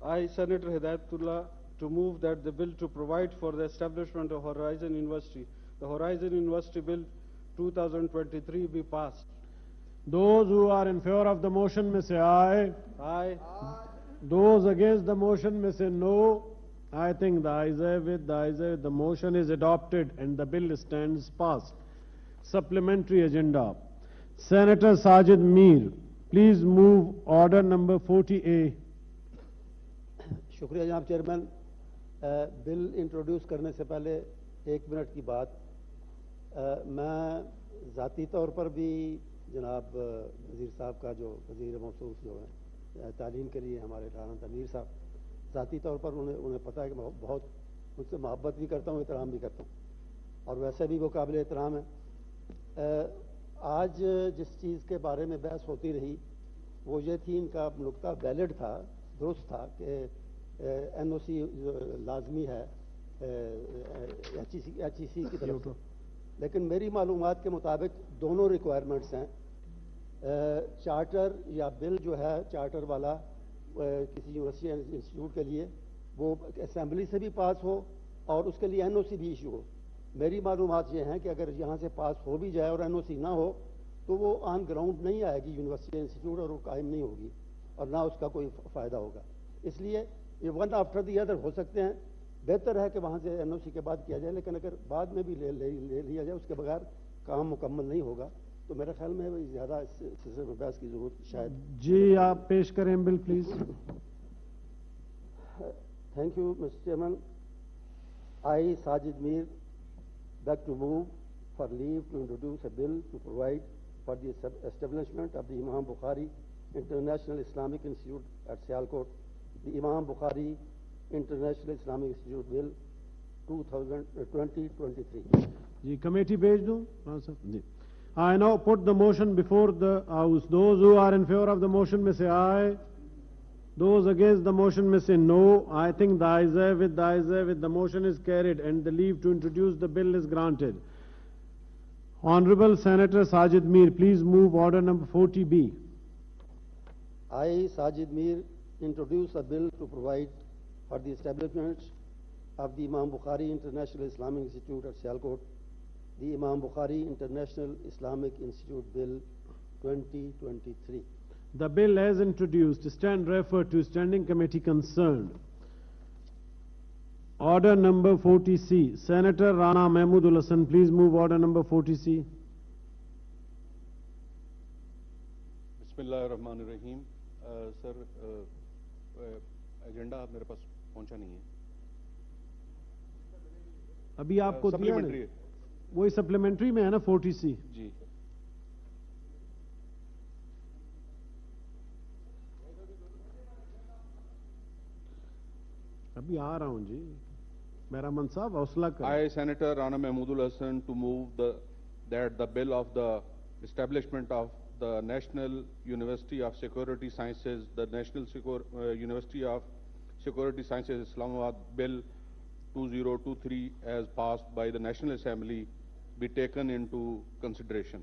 I, Senator Hidayatullah, to move that the bill to provide for the establishment of Horizon University, the Horizon University Bill 2023 be passed. Those who are in favor of the motion may say aye. Aye. Those against the motion may say no. I think the ayes have it, the ayes have it. The motion is adopted and the bill stands passed. Supplementary agenda. Senator Sajid Mir, please move order number 40A. شکریہ جناب چیئرمین. بل انٹروڈیوس کرنے سے پہلے 1 منٹ کی بات. میں ذاتی طور پر بھی جناب وزیر صاحب کا جو وزیر موصوف جو ہے تعلیم کے لیے ہمارے رانا امیر صاحب, ذاتی طور پر انہیں پتہ ہے کہ میں بہت ان سے محبت بھی کرتا ہوں, احترام بھی کرتا ہوں, اور ویسے بھی وہ قابل احترام ہے. آج جس چیز کے بارے میں بحث ہوتی رہی وہ یہ تھی, ان کا نقطہ ویلڈ تھا, درست تھا کہ این او سی لازمی ہے ایچ ای سی کی طرف, لیکن میری معلومات کے مطابق دونوں ریکوائرمنٹس ہیں. چارٹر یا بل جو ہے چارٹر والا کسی یونیورسٹی انسٹیٹیوٹ کے لیے وہ اسمبلی سے بھی پاس ہو اور اس کے لیے این او سی بھی ایشو ہو. میری معلومات یہ ہیں کہ اگر یہاں سے پاس ہو بھی جائے اور این او سی نہ ہو تو وہ آن گراؤنڈ نہیں آئے گی یونیورسٹی انسٹیٹیوٹ اور وہ قائم نہیں ہوگی اور نہ اس کا کوئی فائدہ ہوگا. اس لیے یہ ون آفٹر دی ادر ہو سکتے ہیں. بہتر ہے کہ وہاں سے این او سی کے بعد کیا جائے, لیکن اگر بعد میں بھی لے لیا جائے اس کے بغیر کام مکمل نہیں ہوگا. تو میرے خیال میں زیادہ اس سلسلے میں بحث کی ضرورت شاید. جی آپ پیش کریں bill please. Thank you mister chairman. I Sajid Mir beg to move for leave to introduce a bill to provide for the establishment of the Imam Bukhari international Islamic institute at Sialkot, the Imam Bukhari international Islamic institute bill 2023. جی کمیٹی بھیج دوں. ہاں سر جی. I now put the motion before the House. Those who are in favor of the motion may say aye. Those against the motion may say no. I think the ayes have it, the ayes have it. The motion is carried and the leave to introduce the bill is granted. Honorable Senator Sajid Mir, please move order number 40B. I, Sajid Mir, introduce a bill to provide for the establishment of the Imam Bukhari International Islamic Institute at Sialkot, the Imam Bukhari International Islamic Institute Bill 2023. The bill as introduced stand referred to standing committee concerned. Order number 40C. Senator Rana Mahmoodul Hasan, please move order number 40C. Bismillah ar-Rahman ar-Rahim. Sir, agenda آپ میرے پاس پہنچا نہیں ہے. ابھی آپ کو دیا نا وہی سپلیمنٹری میں ہے نا 40C. جی ابھی آ رہا ہوں جی. میرا من صاحب حوصلہ کر. I, Senator Rana Mahmoodul Hasan, to move that the bill of the establishment of the National University of Security Sciences, the National University of Security Sciences Islamabad Bill 2023 as passed by the National Assembly be taken into consideration.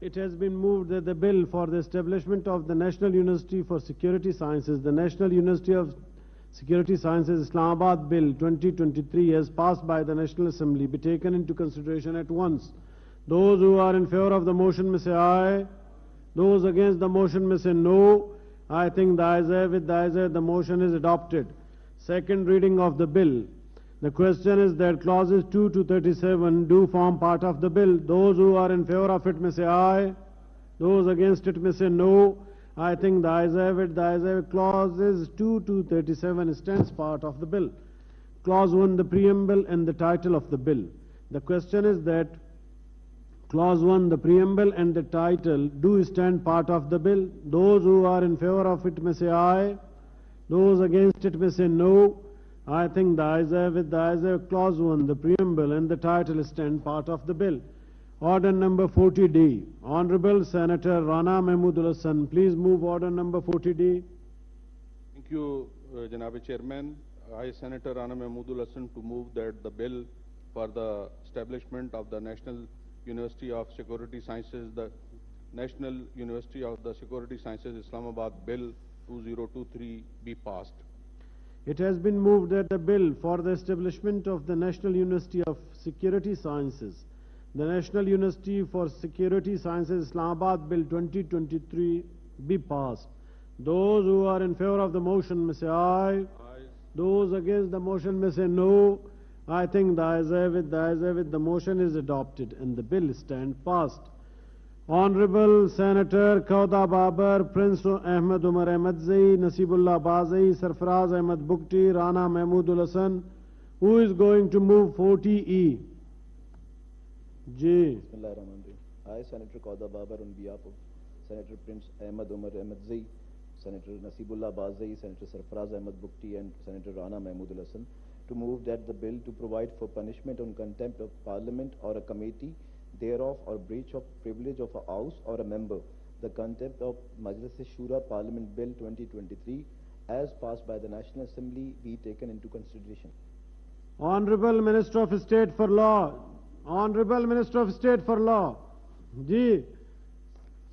It has been moved that the bill for the establishment of the National University for Security Sciences, the National University of Security Sciences Islamabad Bill 2023 as passed by the National Assembly be taken into consideration at once. Those who are in favor of the motion may say aye. Those against the motion may say no. I think the ayes have it, the ayes have it, the motion is adopted. Second reading of the bill. The question is that clauses 2 to 37 do form part of the bill. Those who are in favor of it may say aye. Those against it may say no. I think the ayes have it, the ayes have it. Clauses 2 to 37 stands part of the bill. Clause 1, the preamble and the title of the bill. The question is that Clause 1, the preamble and the title do stand part of the bill. Those who are in favor of it may say aye. Those against it may say no. I think the ayes have it, the ayes have it. Clause 1, the preamble and the title stand part of the bill. Order number 40D. Honorable Senator Rana Mahmoodul Hassan, please move order number 40D. Thank you, Janabi Chairman. I, Senator Rana Mahmoodul Hassan, to move that the bill for the establishment of the National University of Security Sciences, the National University of the Security Sciences Islamabad Bill 2023 be passed. It has been moved that the bill for the establishment of the National University of Security Sciences, the National University for Security Sciences Islamabad Bill 2023 be passed. Those who are in favor of the motion may say aye. Those against the motion may say no. I think the ayes have it, the ayes have it. The motion is adopted and the bill stands passed. Honorable Senator Kauda Babar, Prince Ahmed Umar Ahmadzai, Nasibullah Bazai, Sarfaraz Ahmed Bukti, Rana Mahmoodul Hassan, who is going to move 40E? Ji. I, Senator Kauda Babar, on behalf of Senator Prince Ahmed Umar Ahmadzai, Senator Nasibullah Bazai, Senator Sarfaraz Ahmed Bukti, and Senator Rana Mahmoodul Hassan, to move that the bill to provide for punishment on contempt of Parliament or a committee thereof or breach of privilege of a house or a member, the contempt of Majlis-e-Shura Parliament Bill 2023 as passed by the National Assembly be taken into consideration. Honorable Minister of State for Law. Honorable Minister of State for Law. Ji.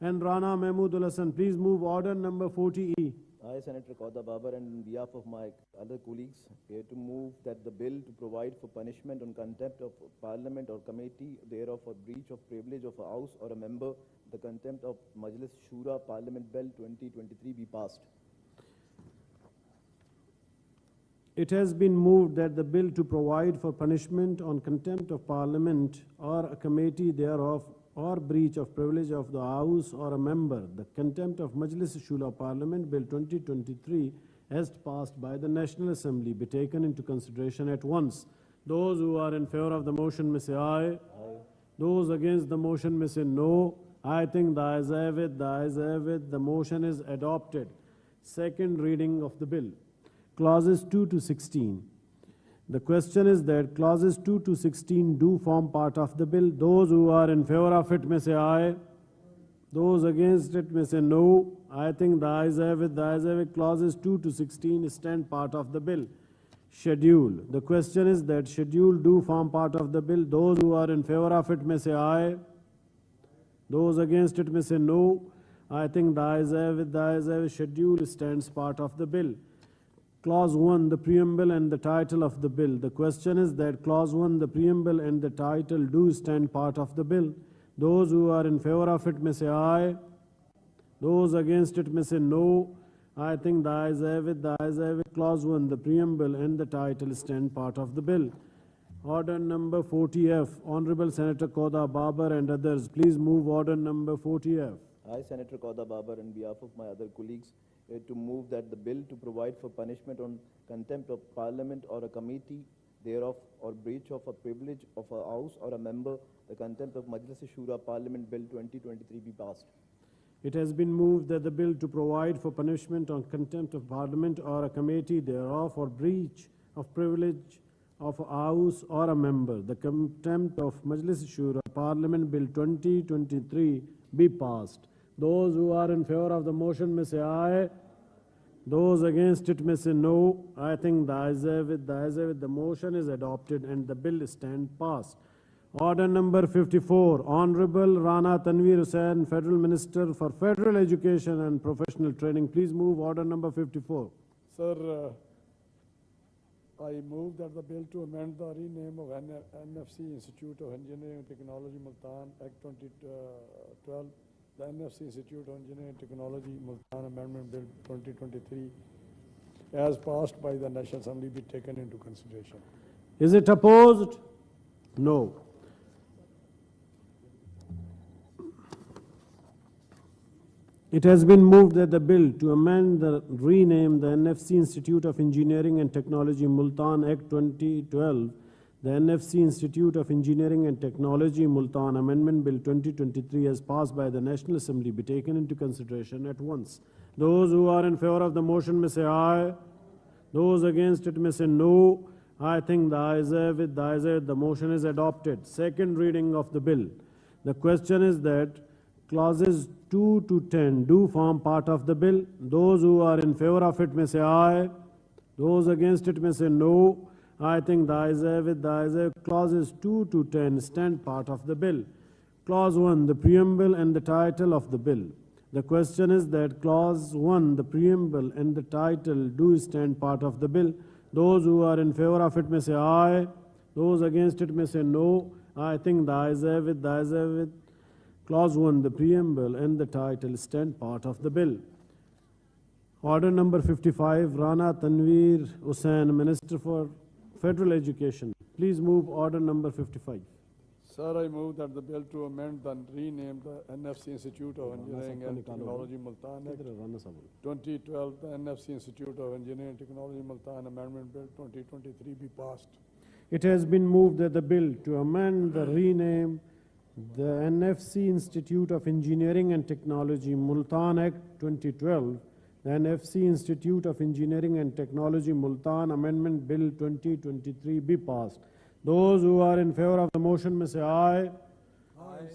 and Rana Mahmoodul Hassan, please move order number 40E. I, Senator Kauda Babar, and on behalf of my other colleagues, here to move that the bill to provide for punishment on contempt of Parliament or committee thereof or breach of privilege of a house or a member, the contempt of Majlis Shura Parliament Bill 2023 be passed. It has been moved that the bill to provide for punishment on contempt of Parliament or a committee thereof or breach of privilege of the House or a member, the contempt of Majlis-e-Shura Parliament Bill 2023 as passed by the National Assembly be taken into consideration at once. Those who are in favor of the motion may say aye. Those against the motion may say no. I think the ayes have it, the ayes have it. The motion is adopted. Second reading of the bill. Clauses 2 to 16. The question is that clauses 2 to 16 do form part of the bill. Those who are in favor of it may say aye. Those against it may say no. I think the ayes have it, the ayes have it. Clauses 2 to 16 stand part of the bill. Schedule. The question is that schedule do form part of the bill. Those who are in favor of it may say aye. Those against it may say no. I think the ayes have it, the ayes have it. Schedule stands part of the bill. Clause 1, the preamble and the title of the bill. The question is that Clause 1, the preamble and the title do stand part of the bill. Those who are in favor of it may say aye. Those against it may say no. I think the ayes have it, the ayes have it. Clause 1, the preamble and the title stand part of the bill. Order number 40F. Honorable Senator Kauda Babar and others, please move order number 40F. I, Senator Kauda Babar, on behalf of my other colleagues, to move that the bill to provide for punishment on contempt of Parliament or a committee thereof or breach of a privilege of a house or a member, the contempt of Majlis-e-Shura Parliament Bill 2023 be passed. It has been moved that the bill to provide for punishment on contempt of Parliament or a committee thereof or breach of privilege of a house or a member, the contempt of Majlis-e-Shura Parliament Bill 2023 be passed. Those who are in favor of the motion may say aye. Those against it may say no. I think the ayes have it, the motion is adopted and the bill stands passed. Order number 54, Honorable Rana Tanveer Hussain, Federal Minister for Federal Education and Professional Training. Please move order number 54. Sir, I move that the bill to amend the rename of NFC Institute of Engineering and Technology Multan Act 2012, the NFC Institute of Engineering and Technology Multan Amendment Bill 2023, as passed by the National Assembly, be taken into consideration. Is it opposed? No. It has been moved that the bill to amend the rename the NFC Institute of Engineering and Technology Multan Act 2012, the NFC Institute of Engineering and Technology Multan Amendment Bill 2023 as passed by the National Assembly be taken into consideration at once. Those who are in favor of the motion may say aye. Those against it may say no. I think the ayes have it, the motion is adopted. Second reading of the bill. The question is that clauses 2 to 10 do form part of the bill. Those who are in favor of it may say aye. Those against it may say no. I think the ayes have it, clauses 2 to 10 stand part of the bill. Clause 1, the preamble and the title of the bill. The question is that clause 1, the preamble and the title do stand part of the bill. Those who are in favor of it may say aye. Those against it may say no. I think the ayes have it, Clause 1, the preamble and the title stand part of the bill. Order number 55, Rana Tanveer Hussain, Minister for Federal Education. Please move order number 55. Sir, I move that the bill to amend and rename the NFC Institute of Engineering and Technology Multan Act 2012, the NFC Institute of Engineering and Technology Multan Amendment Bill 2023 be passed. It has been moved that the bill to amend the rename the NFC Institute of Engineering and Technology Multan Act 2012, the NFC Institute of Engineering and Technology Multan Amendment Bill 2023 be passed. Those who are in favor of the motion may say aye. Aye.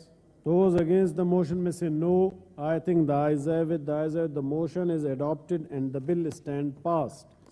Those against the motion may say no. I think the ayes have it, the motion is adopted and the bill stands passed.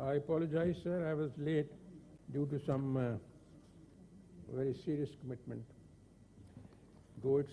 I apologize, sir. I was late due to some very serious commitment. Though it's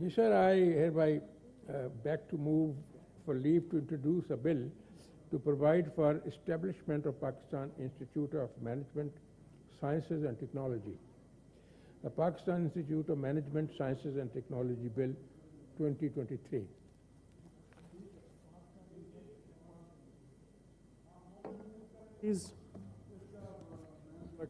Yes, sir. I hereby beg to move for leave to introduce a bill to provide for establishment of Pakistan Institute of Management, Sciences and Technology. The Pakistan Institute of Management, Sciences and Technology Bill 2023.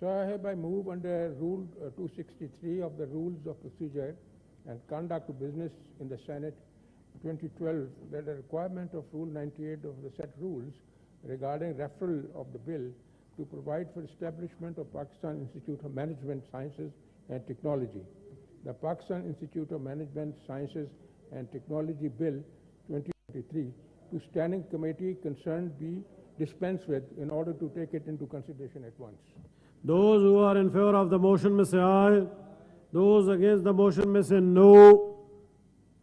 So I hereby move under Rule 263 of the Rules of Procedure and Conduct of Business in the Senate 2012 that the requirement of Rule 98 of the set rules regarding referral of the bill to provide for establishment of Pakistan Institute of Management, Sciences and Technology. The Pakistan Institute of Management, Sciences and Technology Bill 2023 to standing committee concerned be dispensed with in order to take it into consideration at once. Those who are in favor of the motion may say aye. Those against the motion may say no.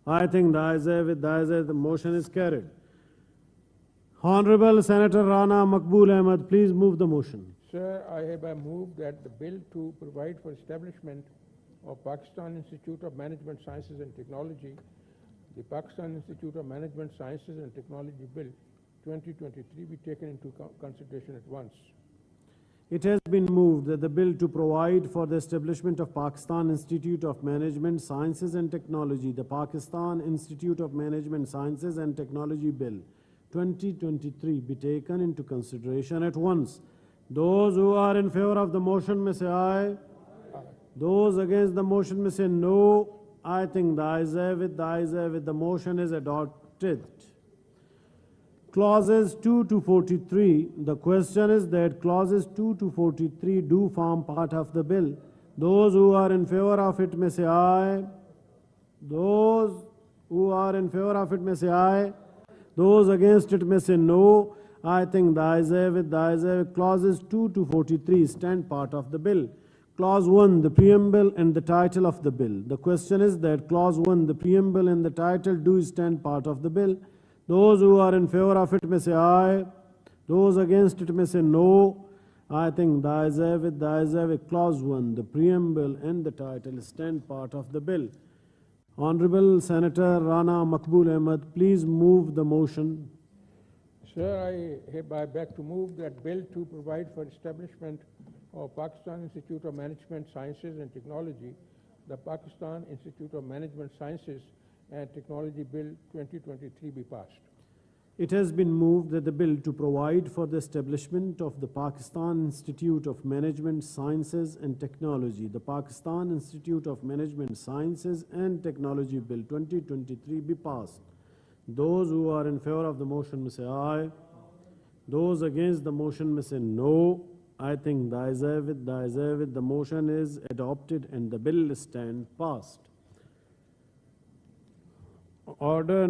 I think the ayes have it, the ayes have it, the motion is carried. Honorable Senator Rana Makbul Ahmed, please move the motion. Sir, I hereby move that the bill to provide for establishment of Pakistan Institute of Management Sciences and Technology, the Pakistan Institute of Management Sciences and Technology Bill 2023 be taken into consideration at once. It has been moved that the bill to provide for the establishment of Pakistan Institute of Management Sciences and Technology, the Pakistan Institute of Management Sciences and Technology Bill 2023 be taken into consideration at once. Those who are in favor of the motion may say aye. Those against the motion may say no. I think the ayes have it, the ayes have it, the motion is adopted. Clauses 2 to 43, the question is that clauses 2 to 43 do form part of the bill. Those who are in favor of it may say aye. Those who are in favor of it may say aye. Those against it may say no. I think the ayes have it, the ayes have it. Clauses 2 to 43 stand part of the bill. Clause 1, the preamble and the title of the bill. The question is that Clause 1, the preamble and the title do stand part of the bill. Those who are in favor of it may say aye. Those against it may say no. I think the ayes have it, the ayes have it. Clause 1, the preamble and the title stand part of the bill. Honorable Senator Rana Makbul Ahmed, please move the motion. Sir, I hereby beg to move that bill to provide for establishment of Pakistan Institute of Management Sciences and Technology, the Pakistan Institute of Management Sciences and Technology Bill 2023 be passed. It has been moved that the bill to provide for the establishment of the Pakistan Institute of Management Sciences and Technology, the Pakistan Institute of Management Sciences and Technology Bill 2023 be passed. Those who are in favor of the motion may say aye. Those against the motion may say no. I think the ayes have it, the ayes have it, the motion is adopted and the bill stands passed. Order